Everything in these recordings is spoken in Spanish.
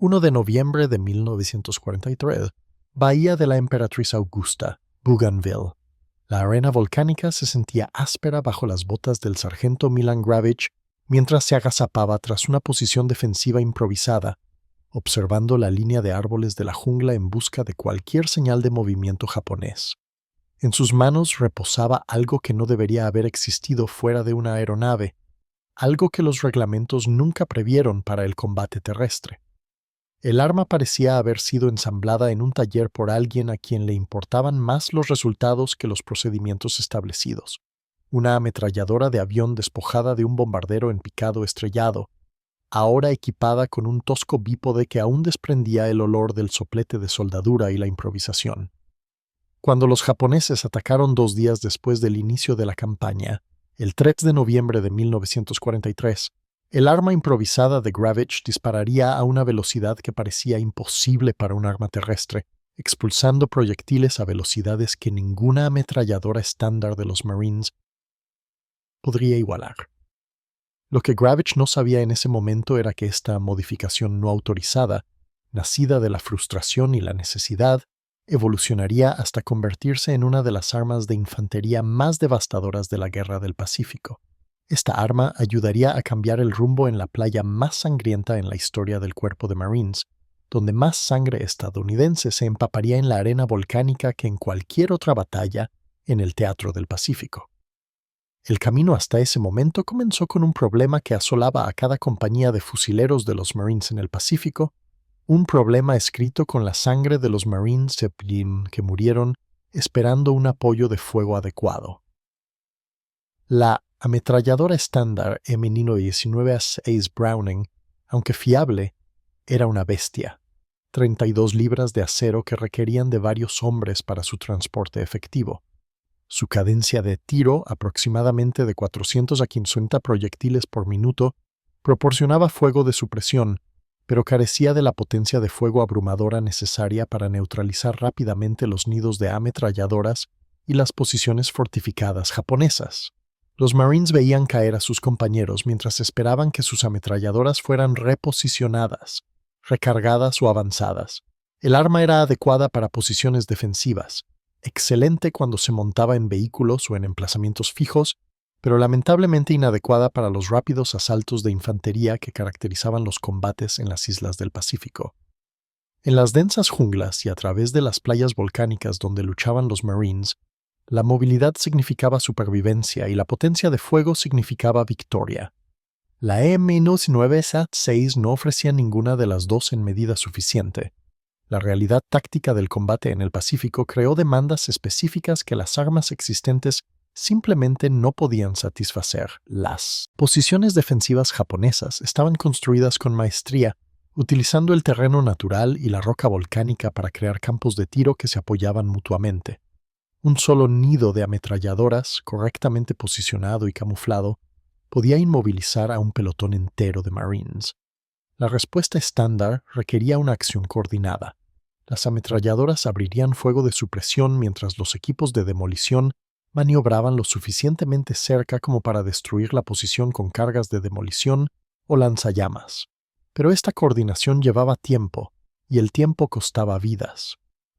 1 de noviembre de 1943, Bahía de la Emperatriz Augusta, Bougainville. La arena volcánica se sentía áspera bajo las botas del sargento Milan Gravich mientras se agazapaba tras una posición defensiva improvisada, observando la línea de árboles de la jungla en busca de cualquier señal de movimiento japonés. En sus manos reposaba algo que no debería haber existido fuera de una aeronave, algo que los reglamentos nunca previeron para el combate terrestre. El arma parecía haber sido ensamblada en un taller por alguien a quien le importaban más los resultados que los procedimientos establecidos. Una ametralladora de avión despojada de un bombardero en picado estrellado, ahora equipada con un tosco bípode que aún desprendía el olor del soplete de soldadura y la improvisación. Cuando los japoneses atacaron 2 días después del inicio de la campaña, el 3 de noviembre de 1943, el arma improvisada de Gravich dispararía a una velocidad que parecía imposible para un arma terrestre, expulsando proyectiles a velocidades que ninguna ametralladora estándar de los Marines podría igualar. Lo que Gravich no sabía en ese momento era que esta modificación no autorizada, nacida de la frustración y la necesidad, evolucionaría hasta convertirse en una de las armas de infantería más devastadoras de la Guerra del Pacífico. Esta arma ayudaría a cambiar el rumbo en la playa más sangrienta en la historia del Cuerpo de Marines, donde más sangre estadounidense se empaparía en la arena volcánica que en cualquier otra batalla en el Teatro del Pacífico. El camino hasta ese momento comenzó con un problema que asolaba a cada compañía de fusileros de los Marines en el Pacífico, un problema escrito con la sangre de los Marines Zeppelin que murieron esperando un apoyo de fuego adecuado. La ametralladora estándar M19A6 Browning, aunque fiable, era una bestia. 32 libras de acero que requerían de varios hombres para su transporte efectivo. Su cadencia de tiro, aproximadamente de 400 a 500 proyectiles por minuto, proporcionaba fuego de supresión, pero carecía de la potencia de fuego abrumadora necesaria para neutralizar rápidamente los nidos de ametralladoras y las posiciones fortificadas japonesas. Los Marines veían caer a sus compañeros mientras esperaban que sus ametralladoras fueran reposicionadas, recargadas o avanzadas. El arma era adecuada para posiciones defensivas, excelente cuando se montaba en vehículos o en emplazamientos fijos, pero lamentablemente inadecuada para los rápidos asaltos de infantería que caracterizaban los combates en las islas del Pacífico. En las densas junglas y a través de las playas volcánicas donde luchaban los Marines, la movilidad significaba supervivencia y la potencia de fuego significaba victoria. La M19A6 no ofrecía ninguna de las dos en medida suficiente. La realidad táctica del combate en el Pacífico creó demandas específicas que las armas existentes simplemente no podían satisfacer. Las posiciones defensivas japonesas estaban construidas con maestría, utilizando el terreno natural y la roca volcánica para crear campos de tiro que se apoyaban mutuamente. Un solo nido de ametralladoras, correctamente posicionado y camuflado, podía inmovilizar a un pelotón entero de Marines. La respuesta estándar requería una acción coordinada. Las ametralladoras abrirían fuego de supresión mientras los equipos de demolición maniobraban lo suficientemente cerca como para destruir la posición con cargas de demolición o lanzallamas. Pero esta coordinación llevaba tiempo, y el tiempo costaba vidas.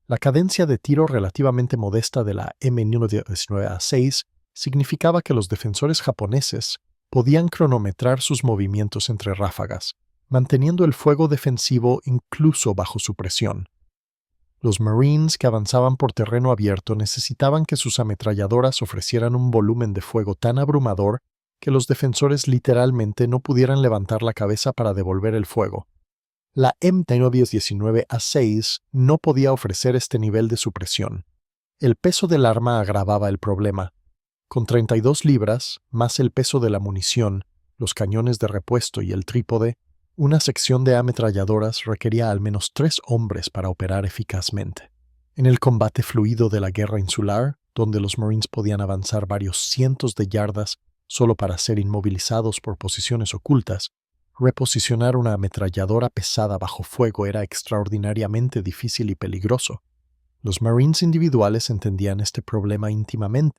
La cadencia de tiro relativamente modesta de la M19A6 significaba que los defensores japoneses podían cronometrar sus movimientos entre ráfagas, manteniendo el fuego defensivo incluso bajo su presión. Los Marines que avanzaban por terreno abierto necesitaban que sus ametralladoras ofrecieran un volumen de fuego tan abrumador que los defensores literalmente no pudieran levantar la cabeza para devolver el fuego. La M19A6 no podía ofrecer este nivel de supresión. El peso del arma agravaba el problema. Con 32 libras, más el peso de la munición, los cañones de repuesto y el trípode, una sección de ametralladoras requería al menos 3 hombres para operar eficazmente. En el combate fluido de la guerra insular, donde los Marines podían avanzar varios cientos de yardas solo para ser inmovilizados por posiciones ocultas, reposicionar una ametralladora pesada bajo fuego era extraordinariamente difícil y peligroso. Los Marines individuales entendían este problema íntimamente.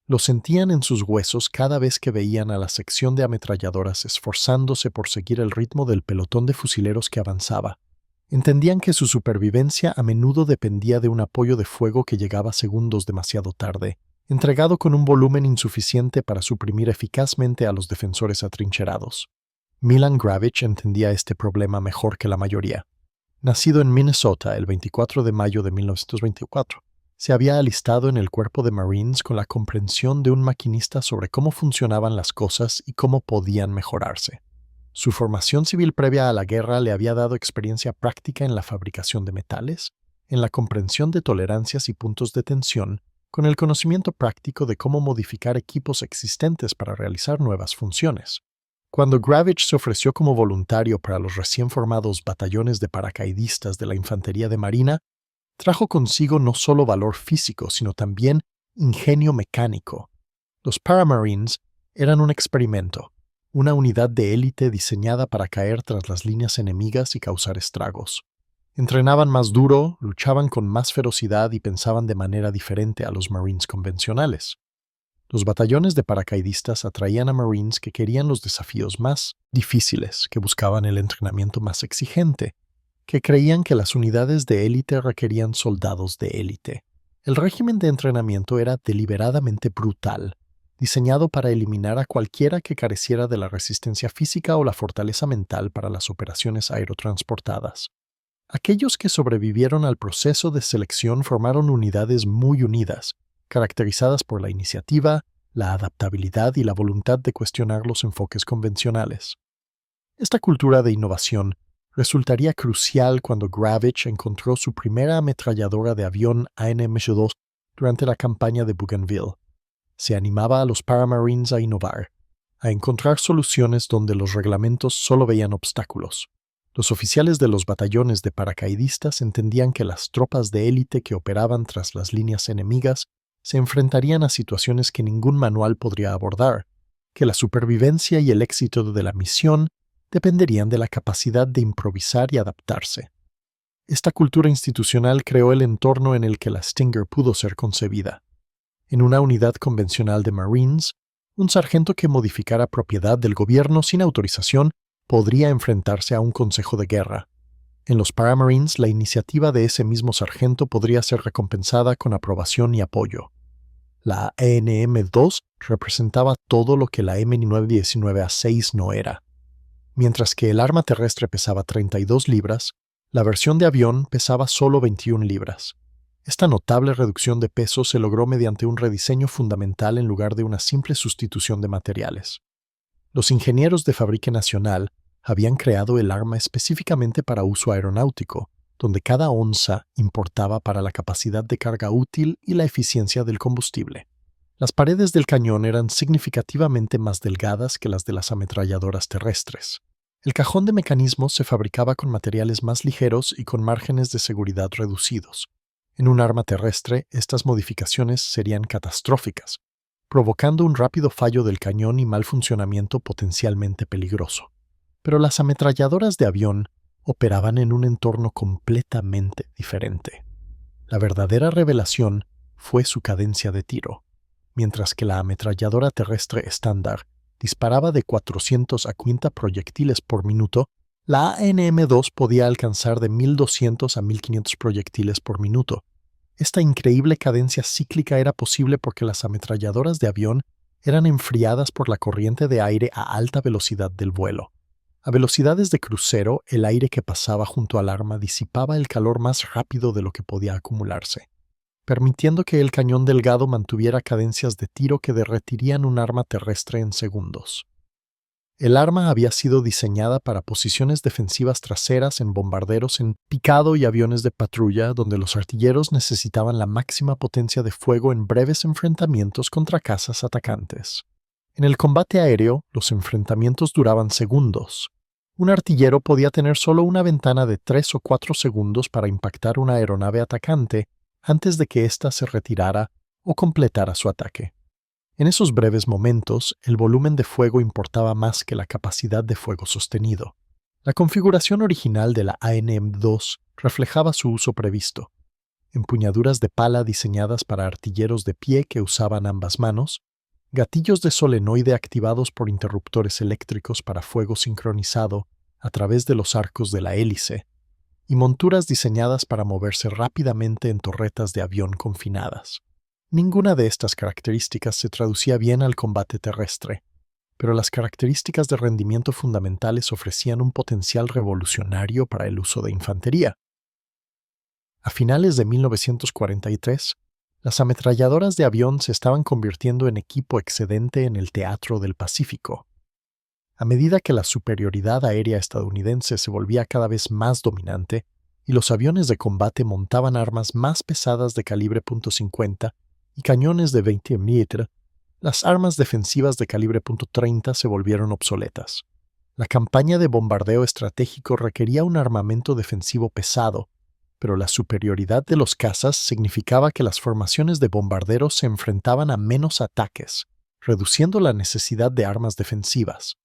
Lo sentían en sus huesos cada vez que veían a la sección de ametralladoras esforzándose por seguir el ritmo del pelotón de fusileros que avanzaba. Entendían que su supervivencia a menudo dependía de un apoyo de fuego que llegaba segundos demasiado tarde, entregado con un volumen insuficiente para suprimir eficazmente a los defensores atrincherados. Milan Gravich entendía este problema mejor que la mayoría. Nacido en Minnesota el 24 de mayo de 1924, se había alistado en el cuerpo de Marines con la comprensión de un maquinista sobre cómo funcionaban las cosas y cómo podían mejorarse. Su formación civil previa a la guerra le había dado experiencia práctica en la fabricación de metales, en la comprensión de tolerancias y puntos de tensión, con el conocimiento práctico de cómo modificar equipos existentes para realizar nuevas funciones. Cuando Gravich se ofreció como voluntario para los recién formados batallones de paracaidistas de la Infantería de Marina, trajo consigo no solo valor físico, sino también ingenio mecánico. Los Paramarines eran un experimento, una unidad de élite diseñada para caer tras las líneas enemigas y causar estragos. Entrenaban más duro, luchaban con más ferocidad y pensaban de manera diferente a los Marines convencionales. Los batallones de paracaidistas atraían a Marines que querían los desafíos más difíciles, que buscaban el entrenamiento más exigente, que creían que las unidades de élite requerían soldados de élite. El régimen de entrenamiento era deliberadamente brutal, diseñado para eliminar a cualquiera que careciera de la resistencia física o la fortaleza mental para las operaciones aerotransportadas. Aquellos que sobrevivieron al proceso de selección formaron unidades muy unidas, caracterizadas por la iniciativa, la adaptabilidad y la voluntad de cuestionar los enfoques convencionales. Esta cultura de innovación resultaría crucial cuando Gravich encontró su primera ametralladora de avión AN-2 durante la campaña de Bougainville. Se animaba a los Paramarines a innovar, a encontrar soluciones donde los reglamentos solo veían obstáculos. Los oficiales de los batallones de paracaidistas entendían que las tropas de élite que operaban tras las líneas enemigas se enfrentarían a situaciones que ningún manual podría abordar, que la supervivencia y el éxito de la misión dependerían de la capacidad de improvisar y adaptarse. Esta cultura institucional creó el entorno en el que la Stinger pudo ser concebida. En una unidad convencional de Marines, un sargento que modificara propiedad del gobierno sin autorización podría enfrentarse a un consejo de guerra. En los Paramarines, la iniciativa de ese mismo sargento podría ser recompensada con aprobación y apoyo. La AN-2 representaba todo lo que la M919A6 no era. Mientras que el arma terrestre pesaba 32 libras, la versión de avión pesaba solo 21 libras. Esta notable reducción de peso se logró mediante un rediseño fundamental en lugar de una simple sustitución de materiales. Los ingenieros de Fabrique Nacional habían creado el arma específicamente para uso aeronáutico, donde cada onza importaba para la capacidad de carga útil y la eficiencia del combustible. Las paredes del cañón eran significativamente más delgadas que las de las ametralladoras terrestres. El cajón de mecanismos se fabricaba con materiales más ligeros y con márgenes de seguridad reducidos. En un arma terrestre, estas modificaciones serían catastróficas, provocando un rápido fallo del cañón y mal funcionamiento potencialmente peligroso. Pero las ametralladoras de avión operaban en un entorno completamente diferente. La verdadera revelación fue su cadencia de tiro. Mientras que la ametralladora terrestre estándar disparaba de 400 a 500 proyectiles por minuto, la AN-2 podía alcanzar de 1200 a 1500 proyectiles por minuto. Esta increíble cadencia cíclica era posible porque las ametralladoras de avión eran enfriadas por la corriente de aire a alta velocidad del vuelo. A velocidades de crucero, el aire que pasaba junto al arma disipaba el calor más rápido de lo que podía acumularse, permitiendo que el cañón delgado mantuviera cadencias de tiro que derretirían un arma terrestre en segundos. El arma había sido diseñada para posiciones defensivas traseras en bombarderos en picado y aviones de patrulla, donde los artilleros necesitaban la máxima potencia de fuego en breves enfrentamientos contra cazas atacantes. En el combate aéreo, los enfrentamientos duraban segundos. Un artillero podía tener solo una ventana de 3 o 4 segundos para impactar una aeronave atacante antes de que ésta se retirara o completara su ataque. En esos breves momentos, el volumen de fuego importaba más que la capacidad de fuego sostenido. La configuración original de la AN-2 reflejaba su uso previsto. Empuñaduras de pala diseñadas para artilleros de pie que usaban ambas manos, gatillos de solenoide activados por interruptores eléctricos para fuego sincronizado a través de los arcos de la hélice, y monturas diseñadas para moverse rápidamente en torretas de avión confinadas. Ninguna de estas características se traducía bien al combate terrestre, pero las características de rendimiento fundamentales ofrecían un potencial revolucionario para el uso de infantería. A finales de 1943, las ametralladoras de avión se estaban convirtiendo en equipo excedente en el teatro del Pacífico. A medida que la superioridad aérea estadounidense se volvía cada vez más dominante y los aviones de combate montaban armas más pesadas de calibre .50 y cañones de 20 mm, las armas defensivas de calibre .30 se volvieron obsoletas. La campaña de bombardeo estratégico requería un armamento defensivo pesado, pero la superioridad de los cazas significaba que las formaciones de bombarderos se enfrentaban a menos ataques, reduciendo la necesidad de armas defensivas.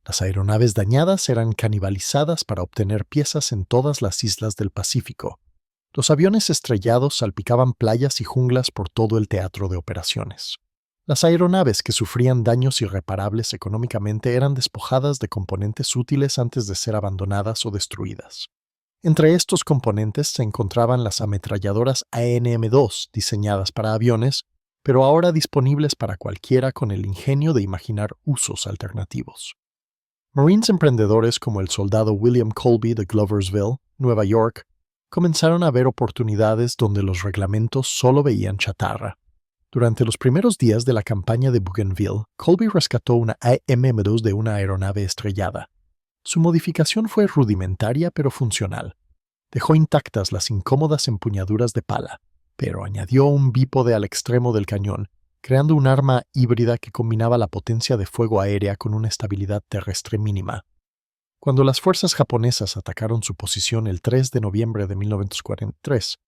Las aeronaves dañadas eran canibalizadas para obtener piezas en todas las islas del Pacífico. Los aviones estrellados salpicaban playas y junglas por todo el teatro de operaciones. Las aeronaves que sufrían daños irreparables económicamente eran despojadas de componentes útiles antes de ser abandonadas o destruidas. Entre estos componentes se encontraban las ametralladoras AN-M2 diseñadas para aviones, pero ahora disponibles para cualquiera con el ingenio de imaginar usos alternativos. Marines emprendedores como el soldado William Colby de Gloversville, Nueva York, comenzaron a ver oportunidades donde los reglamentos solo veían chatarra. Durante los primeros días de la campaña de Bougainville, Colby rescató una AN-M2 de una aeronave estrellada. Su modificación fue rudimentaria pero funcional. Dejó intactas las incómodas empuñaduras de pala, pero añadió un bípode al extremo del cañón, creando un arma híbrida que combinaba la potencia de fuego aérea con una estabilidad terrestre mínima. Cuando las fuerzas japonesas atacaron su posición el 3 de noviembre de 1943,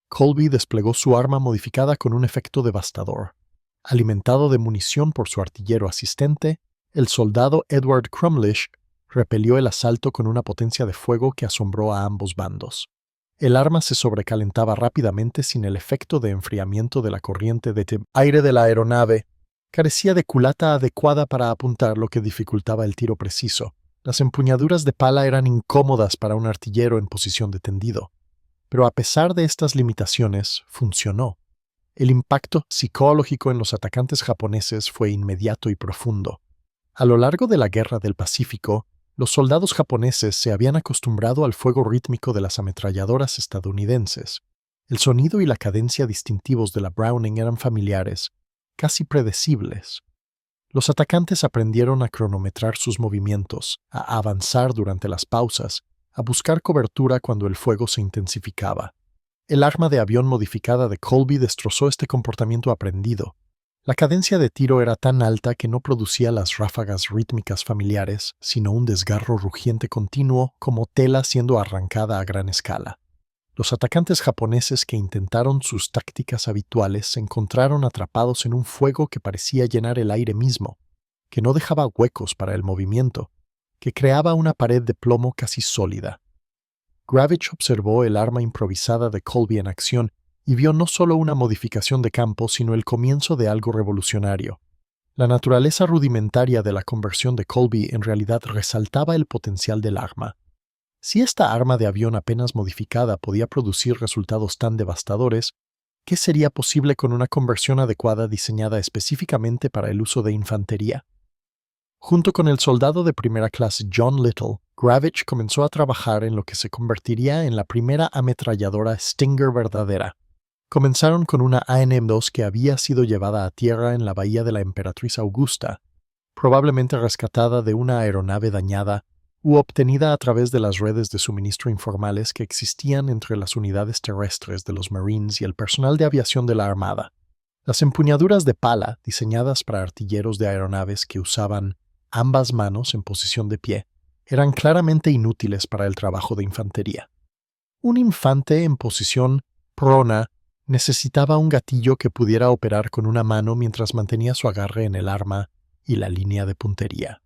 Colby desplegó su arma modificada con un efecto devastador. Alimentado de munición por su artillero asistente, el soldado Edward Crumlish repelió el asalto con una potencia de fuego que asombró a ambos bandos. El arma se sobrecalentaba rápidamente sin el efecto de enfriamiento de la corriente de aire de la aeronave. Carecía de culata adecuada para apuntar, lo que dificultaba el tiro preciso. Las empuñaduras de pala eran incómodas para un artillero en posición de tendido. Pero a pesar de estas limitaciones, funcionó. El impacto psicológico en los atacantes japoneses fue inmediato y profundo. A lo largo de la Guerra del Pacífico, los soldados japoneses se habían acostumbrado al fuego rítmico de las ametralladoras estadounidenses. El sonido y la cadencia distintivos de la Browning eran familiares, casi predecibles. Los atacantes aprendieron a cronometrar sus movimientos, a avanzar durante las pausas, a buscar cobertura cuando el fuego se intensificaba. El arma de avión modificada de Colby destrozó este comportamiento aprendido. La cadencia de tiro era tan alta que no producía las ráfagas rítmicas familiares, sino un desgarro rugiente continuo como tela siendo arrancada a gran escala. Los atacantes japoneses que intentaron sus tácticas habituales se encontraron atrapados en un fuego que parecía llenar el aire mismo, que no dejaba huecos para el movimiento, que creaba una pared de plomo casi sólida. Gravich observó el arma improvisada de Colby en acción y vio no solo una modificación de campo, sino el comienzo de algo revolucionario. La naturaleza rudimentaria de la conversión de Colby en realidad resaltaba el potencial del arma. Si esta arma de avión apenas modificada podía producir resultados tan devastadores, ¿qué sería posible con una conversión adecuada diseñada específicamente para el uso de infantería? Junto con el soldado de primera clase John Little, Gravich comenzó a trabajar en lo que se convertiría en la primera ametralladora Stinger verdadera. Comenzaron con una AN-M2 que había sido llevada a tierra en la bahía de la Emperatriz Augusta, probablemente rescatada de una aeronave dañada u obtenida a través de las redes de suministro informales que existían entre las unidades terrestres de los Marines y el personal de aviación de la Armada. Las empuñaduras de pala, diseñadas para artilleros de aeronaves que usaban ambas manos en posición de pie, eran claramente inútiles para el trabajo de infantería. Un infante en posición prona necesitaba un gatillo que pudiera operar con una mano mientras mantenía su agarre en el arma y la línea de puntería.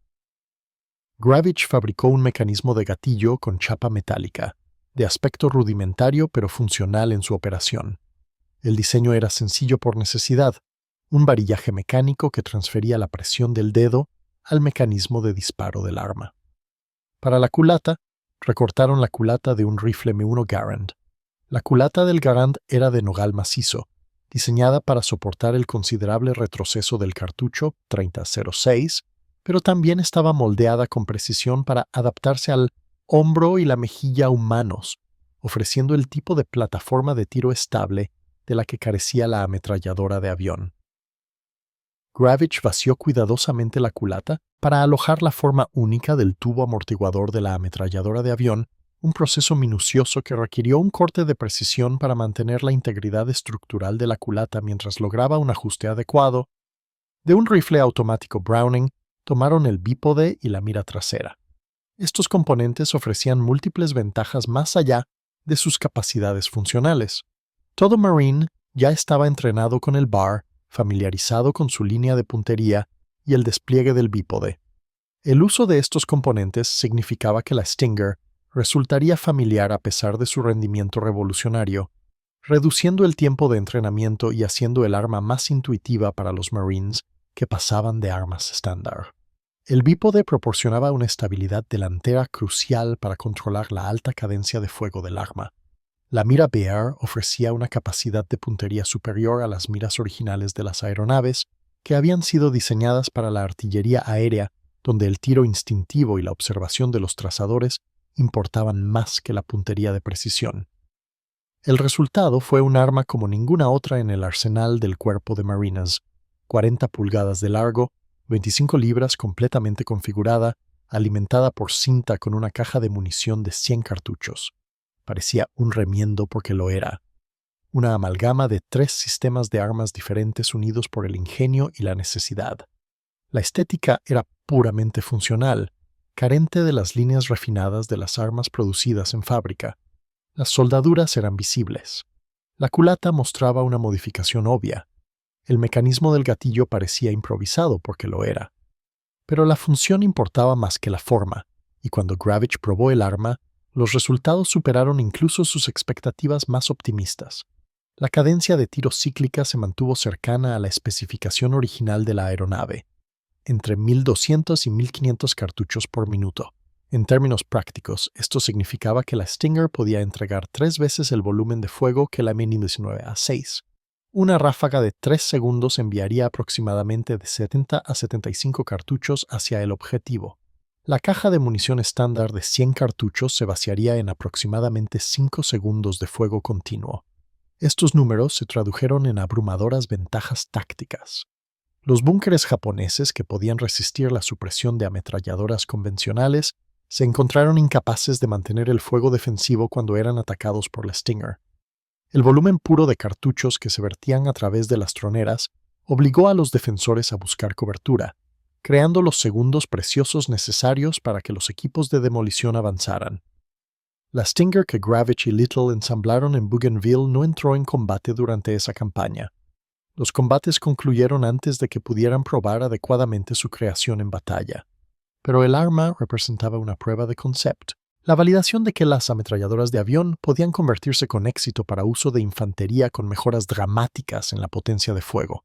Gravich fabricó un mecanismo de gatillo con chapa metálica, de aspecto rudimentario pero funcional en su operación. El diseño era sencillo por necesidad, un varillaje mecánico que transfería la presión del dedo al mecanismo de disparo del arma. Para la culata, recortaron la culata de un rifle M1 Garand. La culata del Garand era de nogal macizo, diseñada para soportar el considerable retroceso del cartucho 30-06, pero también estaba moldeada con precisión para adaptarse al hombro y la mejilla humanos, ofreciendo el tipo de plataforma de tiro estable de la que carecía la ametralladora de avión. Gravich vació cuidadosamente la culata para alojar la forma única del tubo amortiguador de la ametralladora de avión, un proceso minucioso que requirió un corte de precisión para mantener la integridad estructural de la culata mientras lograba un ajuste adecuado. De un rifle automático Browning, tomaron el bípode y la mira trasera. Estos componentes ofrecían múltiples ventajas más allá de sus capacidades funcionales. Todo Marine ya estaba entrenado con el bar, familiarizado con su línea de puntería y el despliegue del bípode. El uso de estos componentes significaba que la Stinger resultaría familiar a pesar de su rendimiento revolucionario, reduciendo el tiempo de entrenamiento y haciendo el arma más intuitiva para los Marines que pasaban de armas estándar. El bípode proporcionaba una estabilidad delantera crucial para controlar la alta cadencia de fuego del arma. La mira Bear ofrecía una capacidad de puntería superior a las miras originales de las aeronaves, que habían sido diseñadas para la artillería aérea, donde el tiro instintivo y la observación de los trazadores importaban más que la puntería de precisión. El resultado fue un arma como ninguna otra en el arsenal del cuerpo de Marines: 40 pulgadas de largo, 25 libras completamente configurada, alimentada por cinta con una caja de munición de 100 cartuchos. Parecía un remiendo porque lo era. Una amalgama de 3 sistemas de armas diferentes unidos por el ingenio y la necesidad. La estética era puramente funcional, carente de las líneas refinadas de las armas producidas en fábrica. Las soldaduras eran visibles. La culata mostraba una modificación obvia. El mecanismo del gatillo parecía improvisado porque lo era. Pero la función importaba más que la forma, y cuando Gravich probó el arma, los resultados superaron incluso sus expectativas más optimistas. La cadencia de tiro cíclica se mantuvo cercana a la especificación original de la aeronave, entre 1200 y 1500 cartuchos por minuto. En términos prácticos, esto significaba que la Stinger podía entregar 3 veces el volumen de fuego que la M19A6. Una ráfaga de 3 segundos enviaría aproximadamente de 70 a 75 cartuchos hacia el objetivo. La caja de munición estándar de 100 cartuchos se vaciaría en aproximadamente 5 segundos de fuego continuo. Estos números se tradujeron en abrumadoras ventajas tácticas. Los búnkeres japoneses, que podían resistir la supresión de ametralladoras convencionales, se encontraron incapaces de mantener el fuego defensivo cuando eran atacados por la Stinger. El volumen puro de cartuchos que se vertían a través de las troneras obligó a los defensores a buscar cobertura, creando los segundos preciosos necesarios para que los equipos de demolición avanzaran. La Stinger que Gravich y Little ensamblaron en Bougainville no entró en combate durante esa campaña. Los combates concluyeron antes de que pudieran probar adecuadamente su creación en batalla. Pero el arma representaba una prueba de concept, la validación de que las ametralladoras de avión podían convertirse con éxito para uso de infantería con mejoras dramáticas en la potencia de fuego.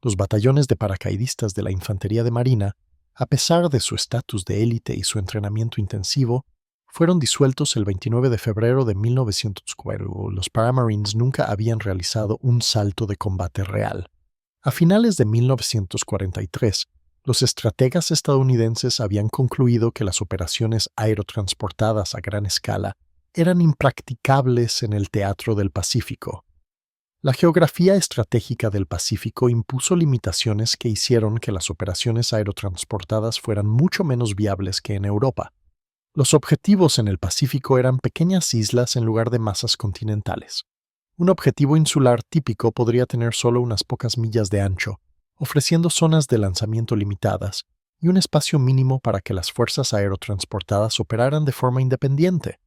Los batallones de paracaidistas de la Infantería de Marina, a pesar de su estatus de élite y su entrenamiento intensivo, fueron disueltos el 29 de febrero de 1904. Los Paramarines nunca habían realizado un salto de combate real. A finales de 1943, los estrategas estadounidenses habían concluido que las operaciones aerotransportadas a gran escala eran impracticables en el teatro del Pacífico. La geografía estratégica del Pacífico impuso limitaciones que hicieron que las operaciones aerotransportadas fueran mucho menos viables que en Europa. Los objetivos en el Pacífico eran pequeñas islas en lugar de masas continentales. Un objetivo insular típico podría tener solo unas pocas millas de ancho, ofreciendo zonas de lanzamiento limitadas y un espacio mínimo para que las fuerzas aerotransportadas operaran de forma independiente.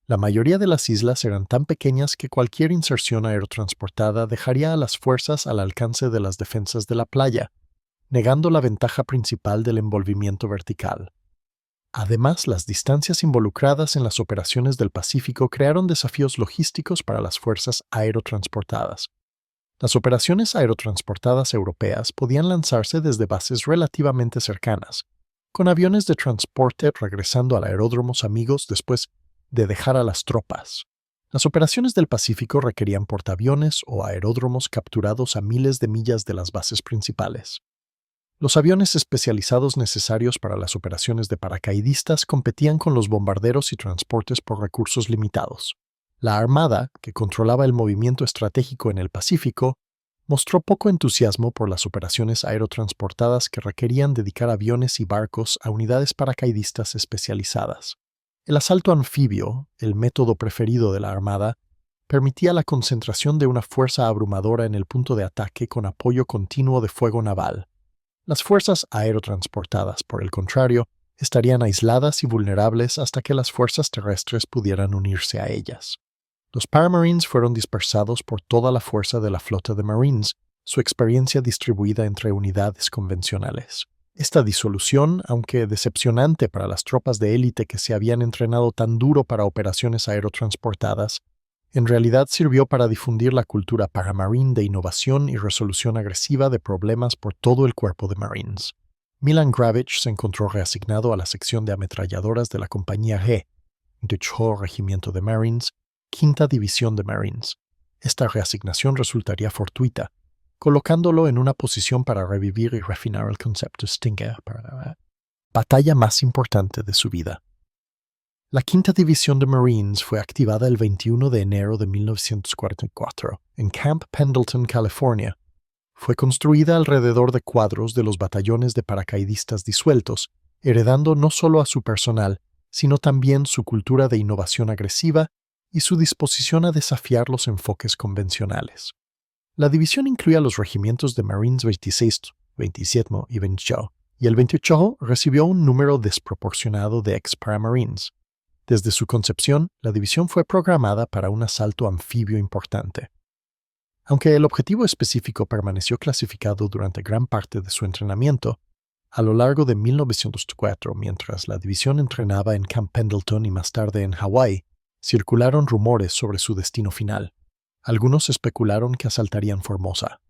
La mayoría de las islas eran tan pequeñas que cualquier inserción aerotransportada dejaría a las fuerzas al alcance de las defensas de la playa, negando la ventaja principal del envolvimiento vertical. Además, las distancias involucradas en las operaciones del Pacífico crearon desafíos logísticos para las fuerzas aerotransportadas. Las operaciones aerotransportadas europeas podían lanzarse desde bases relativamente cercanas, con aviones de transporte regresando al aeródromos amigos después de dejar a las tropas. Las operaciones del Pacífico requerían portaaviones o aeródromos capturados a miles de millas de las bases principales. Los aviones especializados necesarios para las operaciones de paracaidistas competían con los bombarderos y transportes por recursos limitados. La Armada, que controlaba el movimiento estratégico en el Pacífico, mostró poco entusiasmo por las operaciones aerotransportadas que requerían dedicar aviones y barcos a unidades paracaidistas especializadas. El asalto anfibio, el método preferido de la Armada, permitía la concentración de una fuerza abrumadora en el punto de ataque con apoyo continuo de fuego naval. Las fuerzas aerotransportadas, por el contrario, estarían aisladas y vulnerables hasta que las fuerzas terrestres pudieran unirse a ellas. Los Paramarines fueron dispersados por toda la fuerza de la flota de Marines, su experiencia distribuida entre unidades convencionales. Esta disolución, aunque decepcionante para las tropas de élite que se habían entrenado tan duro para operaciones aerotransportadas, en realidad sirvió para difundir la cultura paramarine de innovación y resolución agresiva de problemas por todo el cuerpo de Marines. Milan Gravich se encontró reasignado a la sección de ametralladoras de la compañía G, Duchho Regimiento de Marines, Quinta División de Marines. Esta reasignación resultaría fortuita, colocándolo en una posición para revivir y refinar el concepto Stinger para la batalla más importante de su vida. La Quinta División de Marines fue activada el 21 de enero de 1944 en Camp Pendleton, California. Fue construida alrededor de cuadros de los batallones de paracaidistas disueltos, heredando no solo a su personal, sino también su cultura de innovación agresiva y su disposición a desafiar los enfoques convencionales. La división incluía los regimientos de Marines 26, 27 y 28, y el 28 recibió un número desproporcionado de ex-paramarines. Desde su concepción, la división fue programada para un asalto anfibio importante. Aunque el objetivo específico permaneció clasificado durante gran parte de su entrenamiento, a lo largo de 1904, mientras la división entrenaba en Camp Pendleton y más tarde en Hawái, circularon rumores sobre su destino final. Algunos especularon que asaltarían Formosa.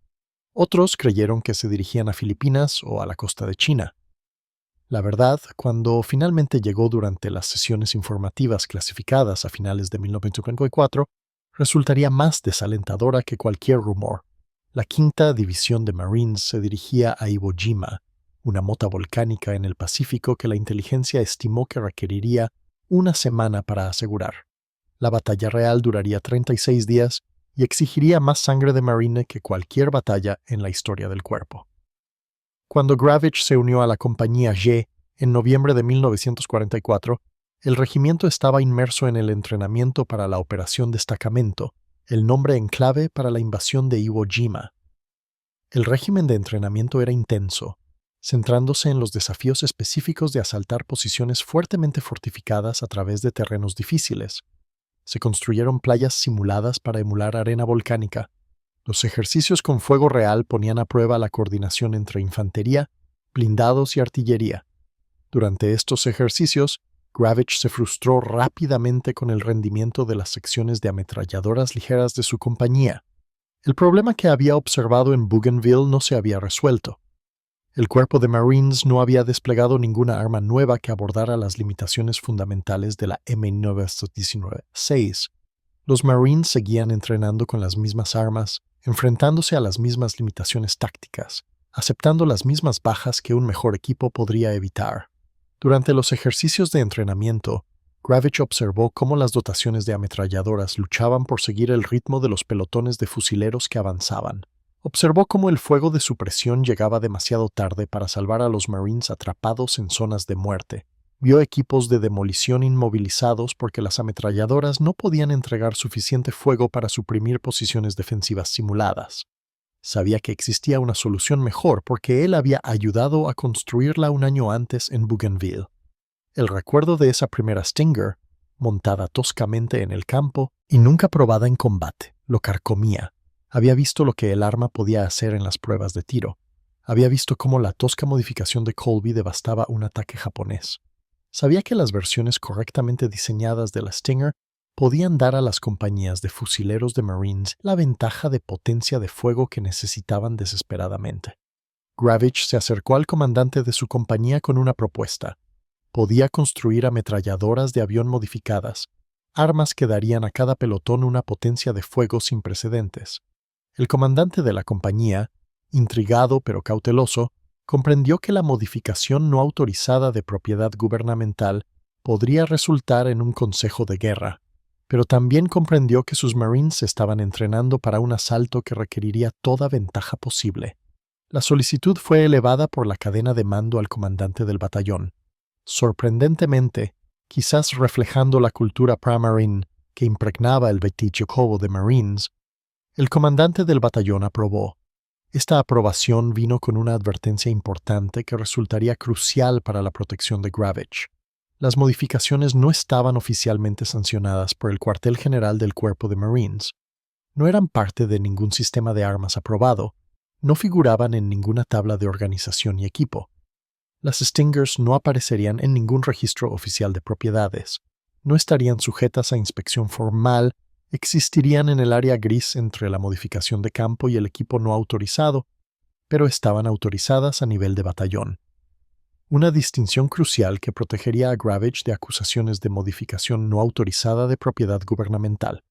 Otros creyeron que se dirigían a Filipinas o a la costa de China. La verdad, cuando finalmente llegó durante las sesiones informativas clasificadas a finales de 1954, resultaría más desalentadora que cualquier rumor. La Quinta División de Marines se dirigía a Iwo Jima, una mota volcánica en el Pacífico que la inteligencia estimó que requeriría una semana para asegurar. La batalla real duraría 36 días y exigiría más sangre de Marine que cualquier batalla en la historia del cuerpo. Cuando Gravich se unió a la compañía G en noviembre de 1944, el regimiento estaba inmerso en el entrenamiento para la Operación Destacamento, el nombre en clave para la invasión de Iwo Jima. El régimen de entrenamiento era intenso, centrándose en los desafíos específicos de asaltar posiciones fuertemente fortificadas a través de terrenos difíciles. Se construyeron playas simuladas para emular arena volcánica. Los ejercicios con fuego real ponían a prueba la coordinación entre infantería, blindados y artillería. Durante estos ejercicios, Gravich se frustró rápidamente con el rendimiento de las secciones de ametralladoras ligeras de su compañía. El problema que había observado en Bougainville no se había resuelto. El cuerpo de Marines no había desplegado ninguna arma nueva que abordara las limitaciones fundamentales de la M919-6. Los Marines seguían entrenando con las mismas armas, enfrentándose a las mismas limitaciones tácticas, aceptando las mismas bajas que un mejor equipo podría evitar. Durante los ejercicios de entrenamiento, Gravich observó cómo las dotaciones de ametralladoras luchaban por seguir el ritmo de los pelotones de fusileros que avanzaban. Observó cómo el fuego de supresión llegaba demasiado tarde para salvar a los Marines atrapados en zonas de muerte. Vio equipos de demolición inmovilizados porque las ametralladoras no podían entregar suficiente fuego para suprimir posiciones defensivas simuladas. Sabía que existía una solución mejor porque él había ayudado a construirla un año antes en Bougainville. El recuerdo de esa primera Stinger, montada toscamente en el campo y nunca probada en combate, lo carcomía. Había visto lo que el arma podía hacer en las pruebas de tiro. Había visto cómo la tosca modificación de Colby devastaba un ataque japonés. Sabía que las versiones correctamente diseñadas de la Stinger podían dar a las compañías de fusileros de Marines la ventaja de potencia de fuego que necesitaban desesperadamente. Gravich se acercó al comandante de su compañía con una propuesta. Podía construir ametralladoras de avión modificadas, armas que darían a cada pelotón una potencia de fuego sin precedentes. El comandante de la compañía, intrigado pero cauteloso, comprendió que la modificación no autorizada de propiedad gubernamental podría resultar en un consejo de guerra, pero también comprendió que sus Marines se estaban entrenando para un asalto que requeriría toda ventaja posible. La solicitud fue elevada por la cadena de mando al comandante del batallón. Sorprendentemente, quizás reflejando la cultura Pramarine que impregnaba el Battalion Jacobo de Marines, el comandante del batallón aprobó. Esta aprobación vino con una advertencia importante que resultaría crucial para la protección de Gravich. Las modificaciones no estaban oficialmente sancionadas por el cuartel general del Cuerpo de Marines. No eran parte de ningún sistema de armas aprobado, no figuraban en ninguna tabla de organización y equipo. Las Stingers no aparecerían en ningún registro oficial de propiedades, no estarían sujetas a inspección formal, existirían en el área gris entre la modificación de campo y el equipo no autorizado, pero estaban autorizadas a nivel de batallón. Una distinción crucial que protegería a Gravich de acusaciones de modificación no autorizada de propiedad gubernamental.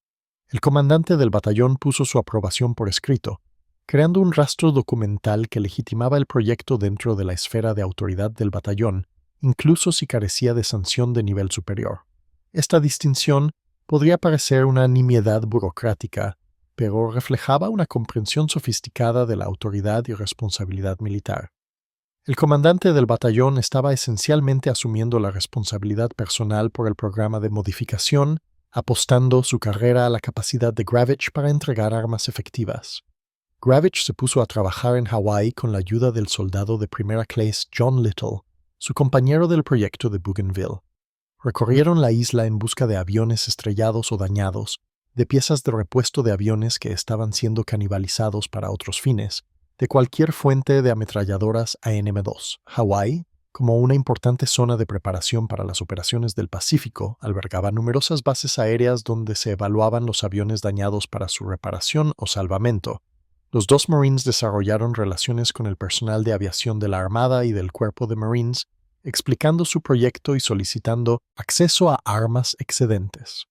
El comandante del batallón puso su aprobación por escrito, creando un rastro documental que legitimaba el proyecto dentro de la esfera de autoridad del batallón, incluso si carecía de sanción de nivel superior. Esta distinción podría parecer una nimiedad burocrática, pero reflejaba una comprensión sofisticada de la autoridad y responsabilidad militar. El comandante del batallón estaba esencialmente asumiendo la responsabilidad personal por el programa de modificación, apostando su carrera a la capacidad de Gravich para entregar armas efectivas. Gravich se puso a trabajar en Hawái con la ayuda del soldado de primera clase John Little, su compañero del proyecto de Bougainville. Recorrieron la isla en busca de aviones estrellados o dañados, de piezas de repuesto de aviones que estaban siendo canibalizados para otros fines, de cualquier fuente de ametralladoras AN-M2. Hawái, como una importante zona de preparación para las operaciones del Pacífico, albergaba numerosas bases aéreas donde se evaluaban los aviones dañados para su reparación o salvamento. Los dos Marines desarrollaron relaciones con el personal de aviación de la Armada y del Cuerpo de Marines, explicando su proyecto y solicitando acceso a armas excedentes.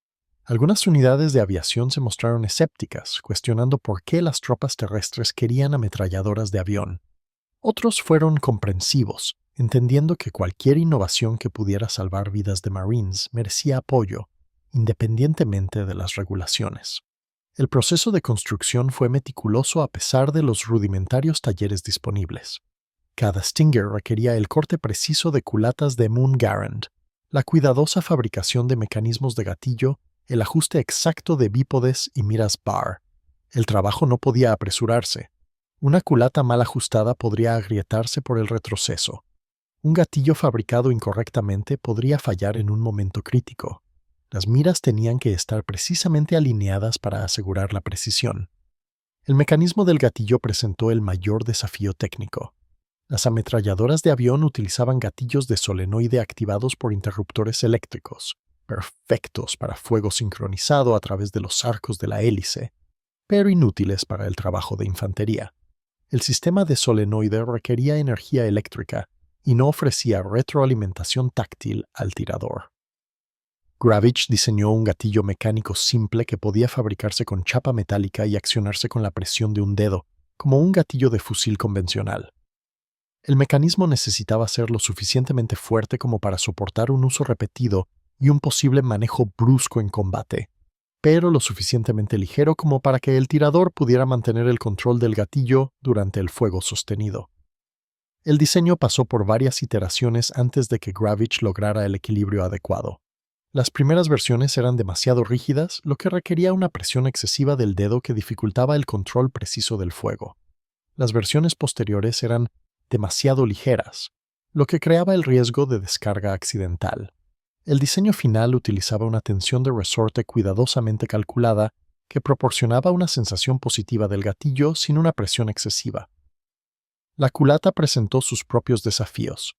Algunas unidades de aviación se mostraron escépticas, cuestionando por qué las tropas terrestres querían ametralladoras de avión. Otros fueron comprensivos, entendiendo que cualquier innovación que pudiera salvar vidas de Marines merecía apoyo, independientemente de las regulaciones. El proceso de construcción fue meticuloso a pesar de los rudimentarios talleres disponibles. Cada Stinger requería el corte preciso de culatas de Moon Garand, la cuidadosa fabricación de mecanismos de gatillo, el ajuste exacto de bípodes y miras bar. El trabajo no podía apresurarse. Una culata mal ajustada podría agrietarse por el retroceso. Un gatillo fabricado incorrectamente podría fallar en un momento crítico. Las miras tenían que estar precisamente alineadas para asegurar la precisión. El mecanismo del gatillo presentó el mayor desafío técnico. Las ametralladoras de avión utilizaban gatillos de solenoide activados por interruptores eléctricos, perfectos para fuego sincronizado a través de los arcos de la hélice, pero inútiles para el trabajo de infantería. El sistema de solenoide requería energía eléctrica y no ofrecía retroalimentación táctil al tirador. Gravich diseñó un gatillo mecánico simple que podía fabricarse con chapa metálica y accionarse con la presión de un dedo, como un gatillo de fusil convencional. El mecanismo necesitaba ser lo suficientemente fuerte como para soportar un uso repetido y un posible manejo brusco en combate, pero lo suficientemente ligero como para que el tirador pudiera mantener el control del gatillo durante el fuego sostenido. El diseño pasó por varias iteraciones antes de que Gravich lograra el equilibrio adecuado. Las primeras versiones eran demasiado rígidas, lo que requería una presión excesiva del dedo que dificultaba el control preciso del fuego. Las versiones posteriores eran demasiado ligeras, lo que creaba el riesgo de descarga accidental. El diseño final utilizaba una tensión de resorte cuidadosamente calculada que proporcionaba una sensación positiva del gatillo sin una presión excesiva. La culata presentó sus propios desafíos.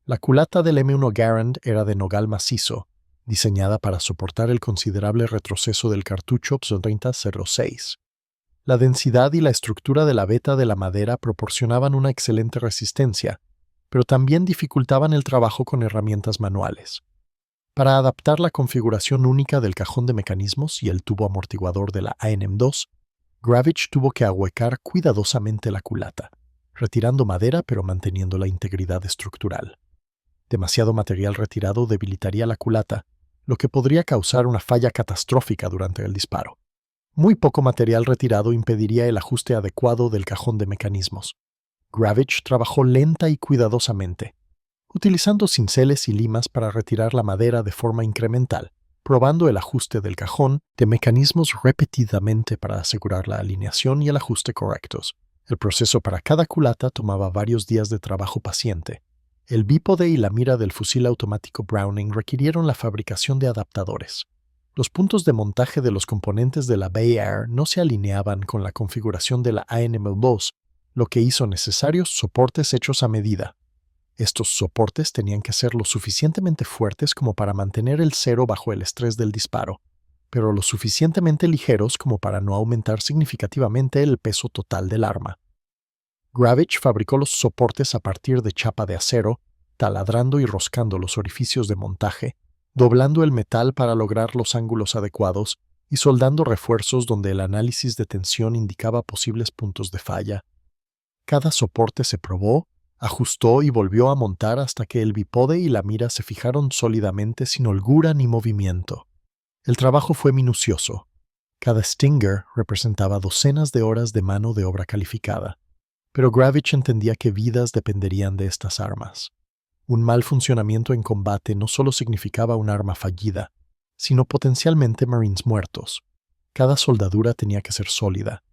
La culata del M1 Garand era de nogal macizo, diseñada para soportar el considerable retroceso del cartucho PSO-30-06. La densidad y la estructura de la veta de la madera proporcionaban una excelente resistencia, pero también dificultaban el trabajo con herramientas manuales. Para adaptar la configuración única del cajón de mecanismos y el tubo amortiguador de la ANM2, Gravich tuvo que ahuecar cuidadosamente la culata, retirando madera pero manteniendo la integridad estructural. Demasiado material retirado debilitaría la culata, lo que podría causar una falla catastrófica durante el disparo. Muy poco material retirado impediría el ajuste adecuado del cajón de mecanismos. Gravich trabajó lenta y cuidadosamente, utilizando cinceles y limas para retirar la madera de forma incremental, probando el ajuste del cajón de mecanismos repetidamente para asegurar la alineación y el ajuste correctos. El proceso para cada culata tomaba varios días de trabajo paciente. El bípode y la mira del fusil automático Browning requirieron la fabricación de adaptadores. Los puntos de montaje de los componentes de la Bay Air no se alineaban con la configuración de la ANM2, lo que hizo necesarios soportes hechos a medida. Estos soportes tenían que ser lo suficientemente fuertes como para mantener el cero bajo el estrés del disparo, pero lo suficientemente ligeros como para no aumentar significativamente el peso total del arma. Gravich fabricó los soportes a partir de chapa de acero, taladrando y roscando los orificios de montaje, doblando el metal para lograr los ángulos adecuados y soldando refuerzos donde el análisis de tensión indicaba posibles puntos de falla. Cada soporte se probó, ajustó y volvió a montar hasta que el bípode y la mira se fijaron sólidamente sin holgura ni movimiento. El trabajo fue minucioso. Cada Stinger representaba docenas de horas de mano de obra calificada, pero Gravich entendía que vidas dependerían de estas armas. Un mal funcionamiento en combate no solo significaba un arma fallida, sino potencialmente Marines muertos. Cada soldadura tenía que ser sólida,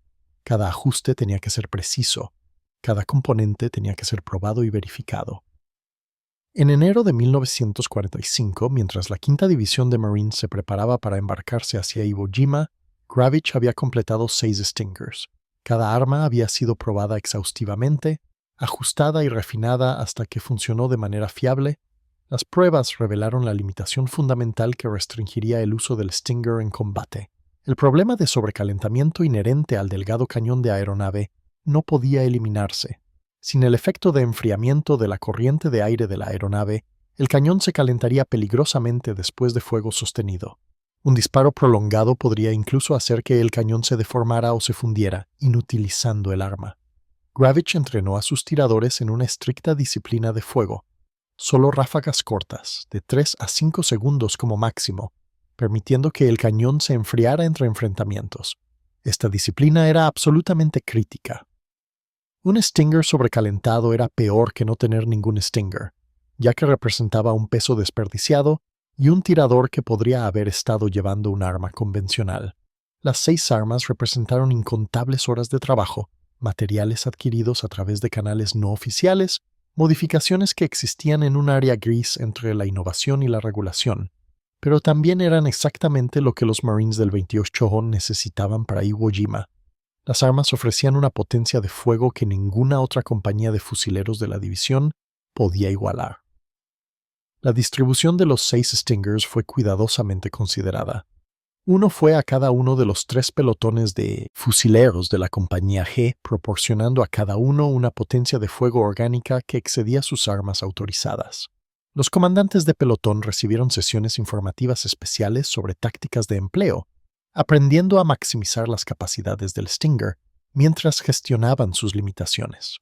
cada ajuste tenía que ser preciso, cada componente tenía que ser probado y verificado. En enero de 1945, mientras la Quinta División de Marines se preparaba para embarcarse hacia Iwo Jima, Gravich había completado 6 Stingers. Cada arma había sido probada exhaustivamente, ajustada y refinada hasta que funcionó de manera fiable. Las pruebas revelaron la limitación fundamental que restringiría el uso del Stinger en combate. El problema de sobrecalentamiento inherente al delgado cañón de aeronave no podía eliminarse. Sin el efecto de enfriamiento de la corriente de aire de la aeronave, el cañón se calentaría peligrosamente después de fuego sostenido. Un disparo prolongado podría incluso hacer que el cañón se deformara o se fundiera, inutilizando el arma. Gravich entrenó a sus tiradores en una estricta disciplina de fuego. Solo ráfagas cortas, de 3 a 5 segundos como máximo, permitiendo que el cañón se enfriara entre enfrentamientos. Esta disciplina era absolutamente crítica. Un Stinger sobrecalentado era peor que no tener ningún Stinger, ya que representaba un peso desperdiciado y un tirador que podría haber estado llevando un arma convencional. Las 6 armas representaron incontables horas de trabajo, materiales adquiridos a través de canales no oficiales, modificaciones que existían en un área gris entre la innovación y la regulación, pero también eran exactamente lo que los Marines del 28 necesitaban para Iwo Jima. Las armas ofrecían una potencia de fuego que ninguna otra compañía de fusileros de la división podía igualar. La distribución de los 6 Stingers fue cuidadosamente considerada. Uno fue a cada uno de los 3 pelotones de fusileros de la compañía G, proporcionando a cada uno una potencia de fuego orgánica que excedía sus armas autorizadas. Los comandantes de pelotón recibieron sesiones informativas especiales sobre tácticas de empleo, aprendiendo a maximizar las capacidades del Stinger mientras gestionaban sus limitaciones.